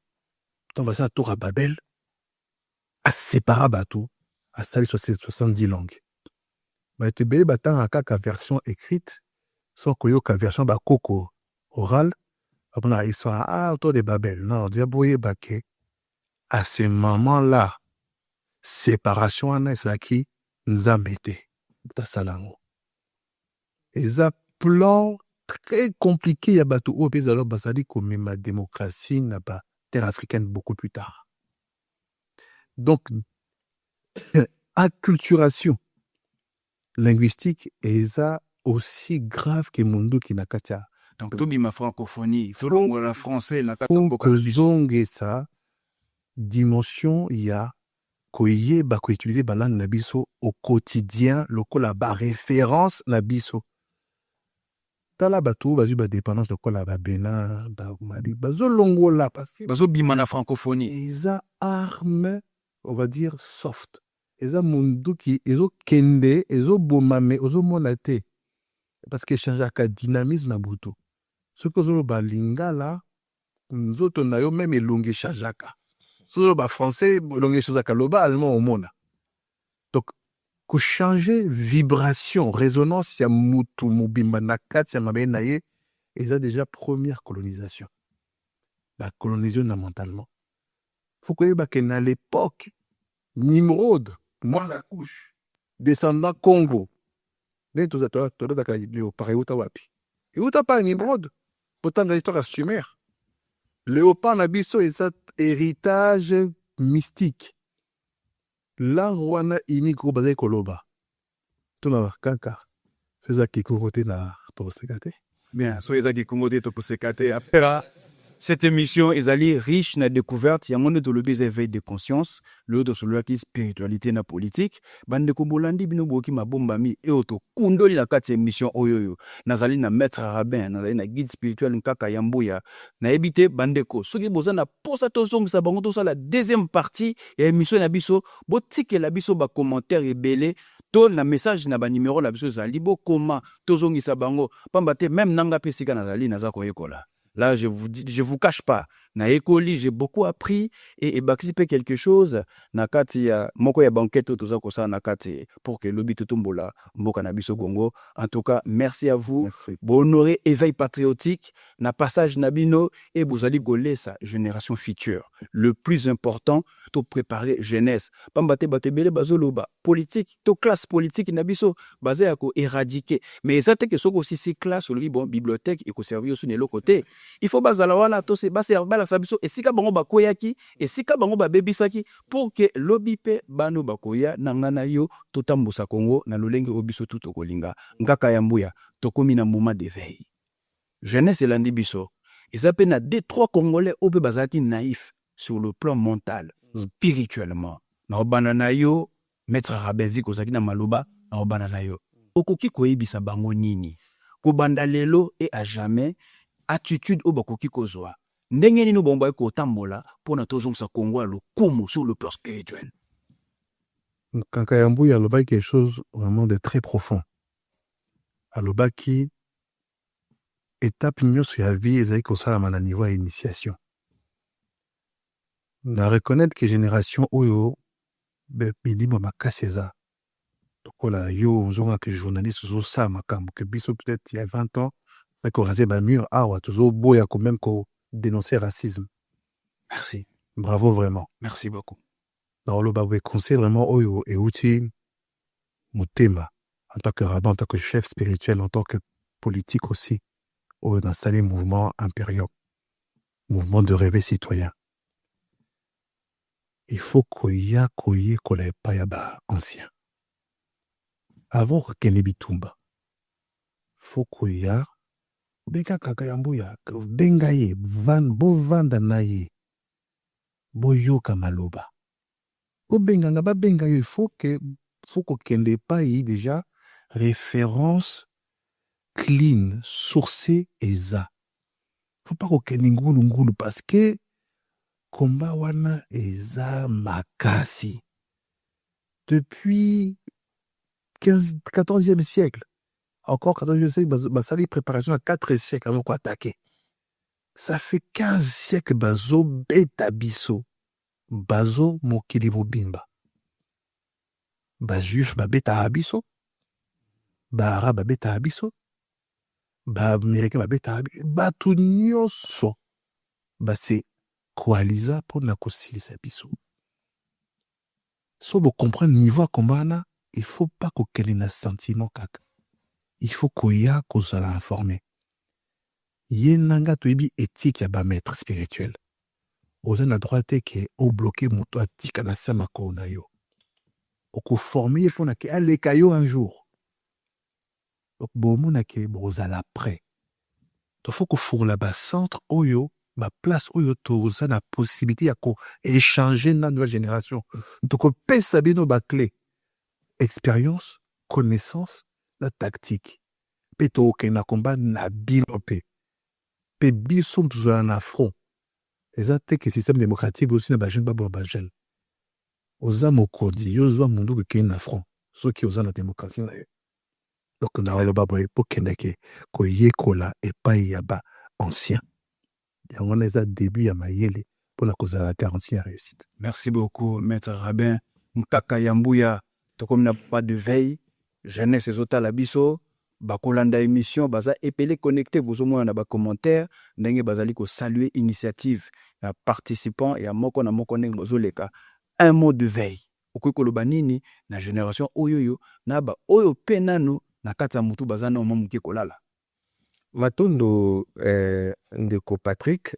Speaker 1: tant va ça Torah Babel a séparé bateau. À ça, 70 langues. Mais tu peux battre à version écrite, sans que la version bakoko orale, après ils sont autour de Babel. Non, diabouye baké. À ce moment-là, séparation en est qui nous a metté. Tasalango. Et ça plan très compliqué ya bateau au pays alors basali comme ma démocratie n'a pas terre africaine beaucoup plus tard. Donc acculturation linguistique est ça aussi grave que Mundo qui n'a qu'à.
Speaker 2: Donc tout ma francophonie, il faut le français, la
Speaker 1: zongue ça dimension il y a koye ba ko utiliser ba langue nabiso au quotidien lokola ba référence nabiso. Tala bato bazu ba dépendance de kola ba Bénin ba Mali bazo longo là parce que
Speaker 2: bazo bima na francophonie.
Speaker 1: Ils a arme on va dire soft. Eza mundu ki ezo kende ezo bomame ezo monate parce que changeaka dynamisme abuto ce que zo ba lingala nzoto na yo même elongi changeaka so ba français elongi changeaka loba allemand au mona donc ko changer vibration résonance ya mutu mobimba na kati ya mabe na ye eza déjà première colonisation la colonisation mentalement faut que ba que na l'époque Nimrod moi la couche descendant Congo ne tous toi ka léopard uta wapi uta pa Nimrod pourtant dans l'histoire sumer léopard na biso et cet héritage mystique la rwana ini ko bazai koloba tuna kaka feza ki côté na to sekate
Speaker 2: bien so ezaki komote to sekate après cette émission est allée riche na découverte ya monde de l'obé éveil de conscience le de celui qui spiritualité na politique bande ko bolandi bino boki mabomba mi e oto kundoli na kati émission oyoyo nazali na maître rabbin nazali na guide spirituel nkaka yambuya na ebité bande ko soki bozana posa to songisa bango to la deuxième partie ya émission na biso botike la biso ba commentaire ebele to na message na ba numéro la biso zali bo koma to zongisa bango pamba te même nanga pesika nazali naza ko yekola Là, je vous cache pas. Na école, j'ai beaucoup appris et participer quelque chose. Na kati ya moko ya banquette toza kosa na kati pour que lobby tutumbola mboka na biso Congo. En tout cas, merci à vous.
Speaker 1: Merci.
Speaker 2: Bon honoré éveil patriotique na passage nabino et vous allez goler sa génération future. Le plus important, to préparer jeunesse. Pambate batebele bazoloba politique, to classe politique na biso basé à ko éradiquer. Mais ça que soko aussi ces classes le bon bibliothèque et ko servir sur l'autre côté. Il faut bazala wana to se baser bala sabiso et sika bango bakoyaki et sika bango babebisaki pour que lobby pe bano bakoya nangana yo totambusa Congo na lolenge obiso tout okolinga ngaka ya mbuya tokomi na moment d'éveil. Jeunesse elandi biso. Eza pe na deux trois Congolais obe bazaki naïf sur le plan mental, spirituellement. Na obana na yo maître Rabin kozaki na maloba na obana na yo. Okoki koyebisa bango nini? Kobanda lelo et à jamais attitude au bakoki kozwa. Ndenge nini bomba ko tambola pona tozongsa Congo lo komo sur le plan spirituel.
Speaker 1: Kankayambu, il y a quelque chose vraiment de très profond. Alobaki, étape nyonso ya vie ezali kosalama na niveau ya initiation. Na reconnaître que génération oyo bilimo makasi eza. Tokola yo nzonga que journaliste ozosala makambo que biso peut-être il y a 20 ans qu'on rasait ba mur awa tozo boya quand même ko dénoncer racisme.
Speaker 2: Merci.
Speaker 1: Bravo vraiment.
Speaker 2: Merci beaucoup.
Speaker 1: Dans le babwe conseil vraiment oyo et outil motema en tant que rabbin, en tant que chef spirituel, en tant que politique aussi, on a installé mouvement impérial, mouvement de réveil citoyen. Il faut qu'il y ait pas ancien. Avant que Bitumba, faut qu'il y ait benga kakayambuya, benga ye, bo vanda na ye, bo yoka maloba. Bo benga nga ba benga ye, il faut que kende pa yi déjà référence clean, sourcée et za. Faut pas qu'on kende ngulu parce que combat wana eza makasi. Depuis 14e siècle, encore 14e siècle, basali préparation à 4 siècles avant qu'on attaquer. Ça fait 15 siècles bazo beta biso, bazo mokili mobimba. Ba juif ba beta abiso, ba arabe ba beta abiso, ba américain ba beta abiso, ba tout nyonso, ba c'est coaliser pour na kosilisa biso. So vous comprenez niveau combat il faut pas qu'on ait un sentiment kaka. Il faut qu'on y a qu'on soit informé. Yenanga toibi éthique ya ba maître spirituel. Oza na droite ke o bloqué moto atika na sama ko na yo. Oko former il faut na ke ale kayo un jour. Donc bon mona ke bozala prêt. Donc faut qu'on fourre là-bas centre oyo ma place oyo toza na possibilité ya ko échanger na nouvelle génération. Donc on peut saber nos clés. Expérience, connaissance, la tactique. Peto ke na combat na bilope. Pe biso toza na front. Ezate que système démocratique aussi na ba jeune babo ba jeune. Oza mokodi yo zwa mundu ke na front. Ceux qui oza na démocratie na yo. Donc na le babo po kendeke ko yekola et pas yaba ancien. On a début à Mayele pour la cause de la garantie à réussite.
Speaker 2: Merci beaucoup, Maître Rabin. Mkaka Yambuya, comme n'a pas de veille, jeunesse et autres la biso, bakolanda émission, baza épelé connecté, vous au moins na ba commentaire, n'enge bazali ko saluer initiative, à participants et à moko na moko neng bozoleka. Un mot de veille. Okoko banini na génération oyoyo, na ba oyo penano na kata mutu bazana omamuke kolala.
Speaker 3: Matondo ndeko Patrick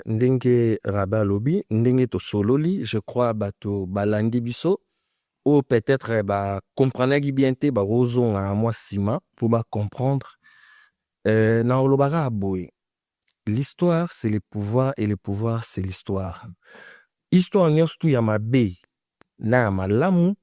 Speaker 3: ndenge Rabin lobi ndenge to sololi je crois bato balandi biso ou peut-être ba comprendre bien te ba rozo à moi sima pour ba comprendre na olobara boy l'histoire c'est le pouvoir et le pouvoir c'est l'histoire. Histoire nyonso ya mabe na malamu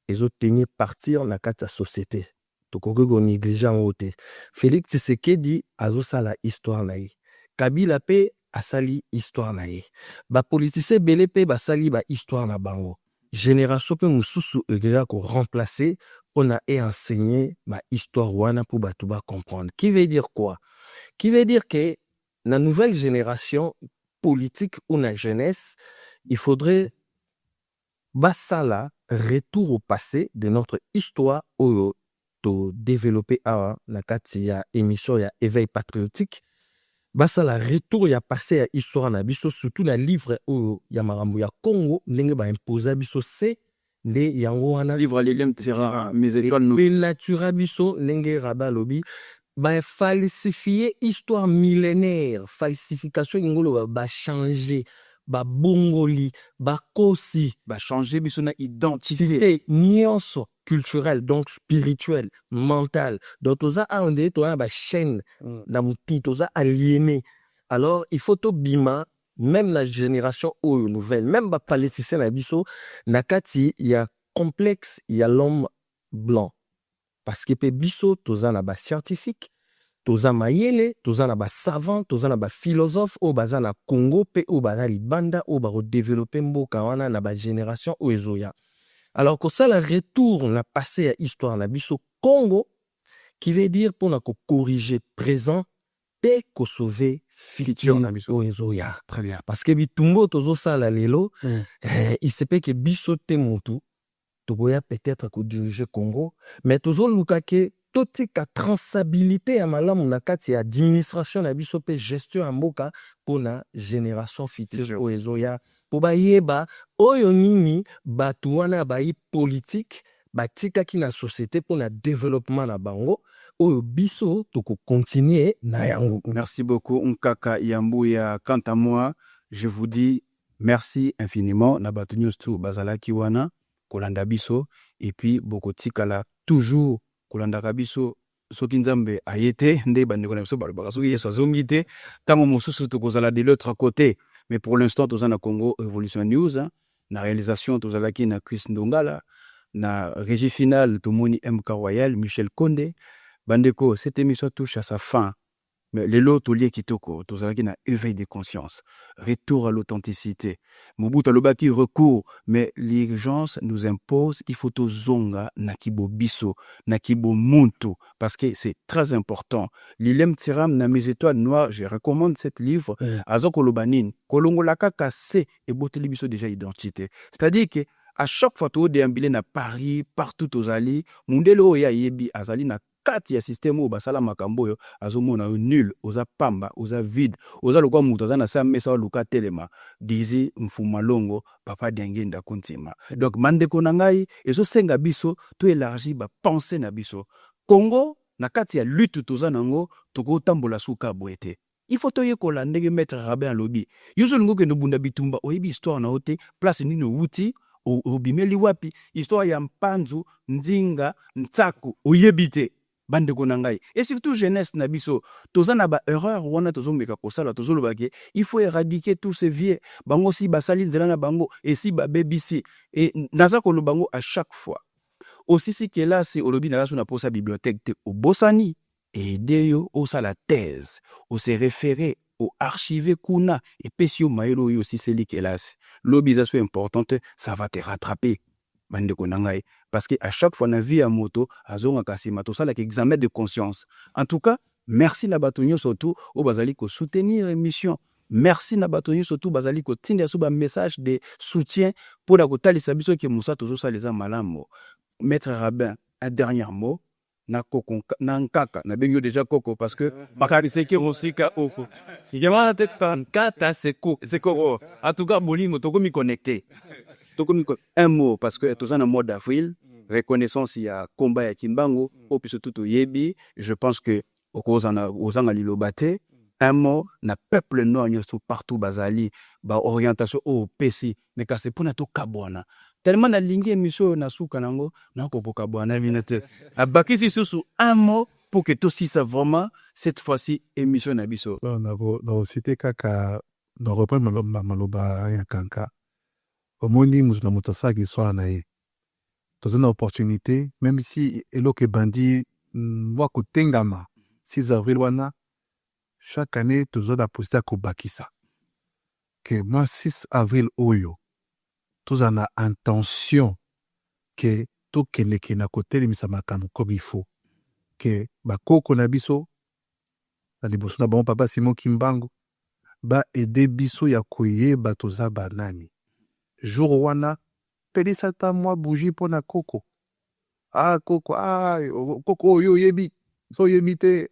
Speaker 3: ezotenir partir na kata société. Tokogo négligent ote. Félix Tshisekedi azosala histoire naï. Kabila pe asali histoire naï. Ba politicien belé pe basali ba histoire na bango. Génération pe mususu egera ko remplacer on a enseigné ma histoire wana pour ba tuba comprendre. Qui veut dire quoi? Qui veut dire que la nouvelle génération politique ou la jeunesse, il faudrait basala retour au passé de notre histoire ou to développer à la kati ya émission ya éveil patriotique. Basala retour ya passé ya histoire na biso surtout na livre ou ya marambo ya Congo ndenge ba imposer biso c'est nde yango wana
Speaker 2: livre Lilium Tira mes étoiles nous
Speaker 3: natura biso ndenge raba lobi ba falsifier histoire millénaire, falsification ngolo ba changer ba bongoli ba kosi
Speaker 2: ba changer biso na identité
Speaker 3: nyonso culturelle donc spirituelle mentale donc toza ande to ba chaîne na muti toza aliéné. Alors il faut to bima même la génération nouvelle même ba politicien na biso na kati ya complexe ya l'homme blanc parce que pe biso toza na ba scientifique toza mayele toza na ba savant toza na ba philosophe o baza na Congo pe o baza libanda o ba développer mboka wana na ba génération o ezoya. Alors que ça le retour na passé à histoire na biso Congo qui veut dire pour na ko corriger présent pe ko sauver futur na biso o ezoya.
Speaker 2: Très bien.
Speaker 3: Parce que bitumbo tozo sala lelo il se peut que biso te mutu to boya peut-être ko diriger Congo mais tozo luka ke totika transabilité ya malamu na kati ya administration na biso pe gestion ya mboka pona génération future o ezoya po bayeba oyo nini batu wana bayi politique batikaki na société pona développement na bango oyo biso toko continuer na yango.
Speaker 2: Merci beaucoup Nkaka Yambuya. Quant à moi, je vous dis merci infiniment na batu nyonso bazalaki wana kolanda biso et puis bokotikala toujours kolanda biso soki nzambe ayete nde bandeko na biso balobaka soki yesu azongi te ntango mosusu tokozala de l'autre côté. Mais pour l'instant toza na Congo Evolution News na réalisation tozalaki na Chris Ndongala na régie finale tomoni MK Royal Michel Konde. Bandeko, cette émission touche à sa fin. Mais les lots liés kitoko tozalaki na éveil des consciences, retour à l'authenticité. Mobutu alobaki recours, mais l'urgence nous impose il faut tozonga na kibo biso, na kibo muntu parce que c'est très important. Lilium Tiram na mes étoiles noires, je recommande cet livre azoko lobanin kolongola kaka se et boteli biso déjà identité. C'est-à-dire que à chaque fois to déambuler na Paris, partout aux alliés, mundelo ya yebi azali na kati ya système o basala makambo yo azomona nul oza pamba oza vide oza lokwa mutu aza na sa mesa luka telema dizi mfuma longo papa dengenda kontima. Donc mandeko na ngai ezosenga biso to élargi ba pensée na biso Congo na kati ya lutte toza nango toko tambola suka boete. Il faut toye kola ndenge maître Rabin lobby yozo ngo ke no bunda bitumba oyebi histoire na ote place nini wuti obimeli wapi histoire ya mpanzu ndinga ntsaku oyebite bandeko na ngai et surtout jeunesse na biso tozana ba erreur wana tozomeka kosala tozolobake il faut éradiquer tous ces vieux bango si basali nzela na bango et si ba BBC et naza ko bango à chaque fois aussi si que là c'est olobi na na posa bibliothèque te au bosani et ideyo au sa la thèse au se référer au archiver kuna et pesio maelo yo aussi c'est li kelas l'obisation importante ça va te rattraper bandeko na ngai parce que à chaque fois na vie à moto azonga kasima to sala examen de conscience. En tout cas merci na batonyo surtout au bazali ko soutenir émission. Merci na batonyo surtout bazali ko tinda so ba message de soutien pour la kotalisa biso ke musa tozo saleza malamo. Maître Rabin un dernier mot na koko na nkaka na bengo déjà koko parce que bakari seki rosika oko yema tête par kata seko seko en tout cas bolingo toko mi connecter. Donc, un mot, parce que tout ça en mode d'avril, reconnaissance, il y a combat à Kimbango, au plus tout au Yebi, je pense que aux Angalilobate, un mot, na peuple noir, partout, Bazali, ba orientation au PC, mais quand c'est pour nato Kabwana. Tellement na lingue émission na soukanango, na ko Kabwana, minute. A bakisi sous un mot pour que tout si ça vraiment, cette fois-ci, émission nabiso.
Speaker 1: Non, c'était kaka, non, reprendre maloba ya kanka. Omoni muzuna mutasa qui soit nae. Dans une opportunité, même si eloke bandi wako tengama 6 avril wana chaque année toujours da poster ko bakisa. Que moi 6 avril oyo tous en a intention que to keneke na côté limisa makano comme il faut. Que bakoko na biso na liboso na bon papa Simon Kimbangu ba ede biso ya koyeba toza banani. Jour wana pelisa ta mwa bougie pona koko. Ah koko, koko yo yebi. So yebi te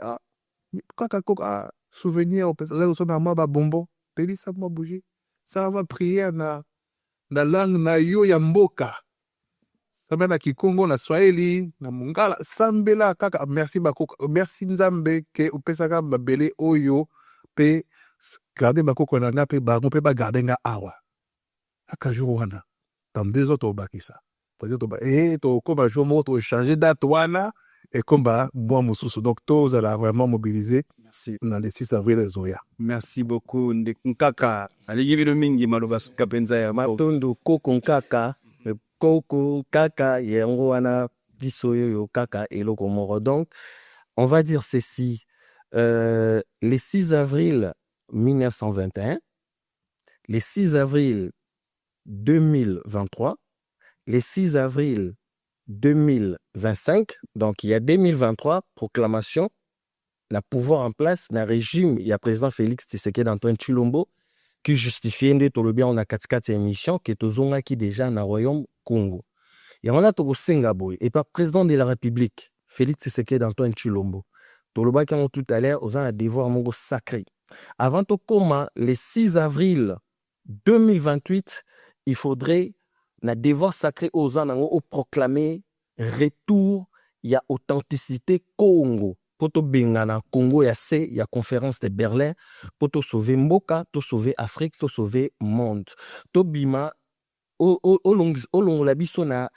Speaker 1: kaka koko souvenir opesa so na mwa ba bonbon. Pelisa mwa bougie. Ça va prier na langue na yo ya mboka. Sambela na Kikongo na Swahili na Mungala sambela kaka merci bakoko merci Nzambe ke opesaka babele oyo pe garder bakoko na nga pe bango pe ba garder nga awa aka jour wana dans 2 autres bakisa peut-être to comme jour mo to changer date wana et comme ba bon mususu donc tous ala vraiment mobilisé
Speaker 2: merci
Speaker 1: dans le 6 avril zoya.
Speaker 2: Merci beaucoup Nkaka aligi bino mingi maloba kapenza ya
Speaker 3: matondo koko Nkaka Koko, Kaka, Yengoana, Bisoyo, Kaka et Lokomoro. Donc, on va dire ceci. Les 6 avril 1921, les 6 avril 2023, les 6 avril 2025, donc il y a 2023, proclamation, la pouvoir en place, le régime, il y a président Félix Tshisekedi d'Antoine Tshilombo, qui justifie de tout le bien on a 4 émissions qui est aux zonga qui déjà dans le royaume Congo. Et on a tout au Singapour et pas président de la République Félix Tshisekedi d'Antoine Tshilombo. Tout le bas qui ont tout à l'heure aux un devoir mongo sacré. Avant tout comme le 6 avril 2028, il faudrait un devoir sacré aux un au proclamer retour il y a authenticité Congo. Poto bengana Congo ya se ya conférence de Berlin poto sauver mboka to sauver Afrique to sauver monde to bima o long la biso na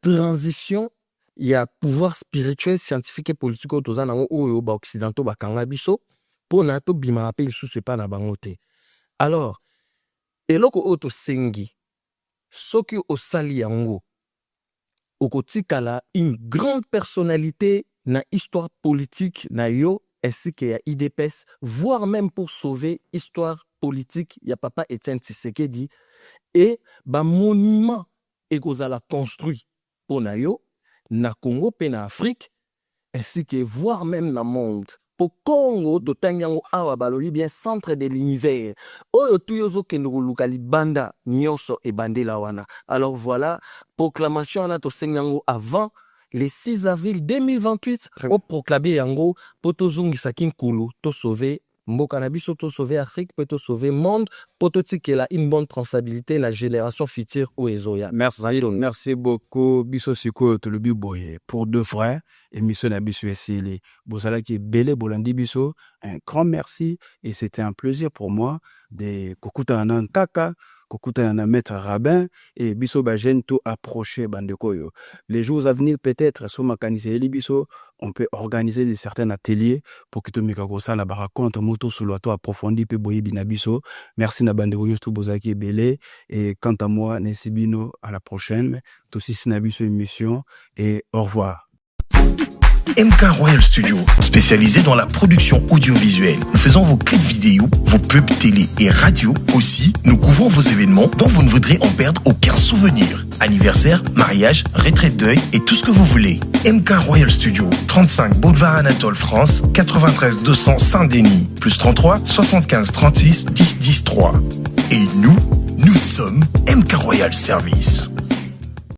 Speaker 3: transition ya pouvoir spirituel scientifique et politique to za nango oyo ba occidentaux ba kanga biso pona to bima appel sous c'est pas na bangote. Alors eloko oto sengi soki osali yango okotikala une grande personnalité na histoire politique na yo ainsi que ya IDPS, voire même pour sauver histoire politique ya papa Etienne Tshisekedi et ba monument ekozala construit pour na yo na Congo pe na Afrique ainsi que voire même na monde pour Congo dotanyango awa baloli bien centre de l'univers oyo tuyozo kendo lukali banda nyoso e bandela wana. Alors voilà proclamation na to senyango avant le 6 avril 2028, au proclamé yango poto zungisa kinkulu to sauver mboka na biso to sauver Afrique peut to sauver monde poto tikela une bonne traçabilité la génération future au ezoya.
Speaker 2: Merci beaucoup biso siko to le biboye pour 2 frères émission na biso esili bosala ki belé bolandi biso un grand merci et c'était un plaisir pour moi de kokuta na Nkaka kokuta na maître rabbin et biso ba jeune to approcher bandekoyo. Les jours à venir peut-être sur makanisé biso on peut organiser des certains ateliers pour que to mikakosa la raconte moto sous to approfondi pe boye binabiso. Merci na bandekoyo to bozaki belé et quant à moi Nesibino à la prochaine to si sinabiso émission et au revoir.
Speaker 4: MK Royal Studio, spécialisé dans la production audiovisuelle. Nous faisons vos clips vidéo, vos pubs télé et radio. Aussi, nous couvrons vos événements dont vous ne voudrez en perdre aucun souvenir. Anniversaire, mariage, retraite deuil et tout ce que vous voulez. MK Royal Studio, 35 Boulevard Anatole France, 93 200 Saint-Denis, plus 33 75 36 10 10 3. Et nous sommes MK Royal Service.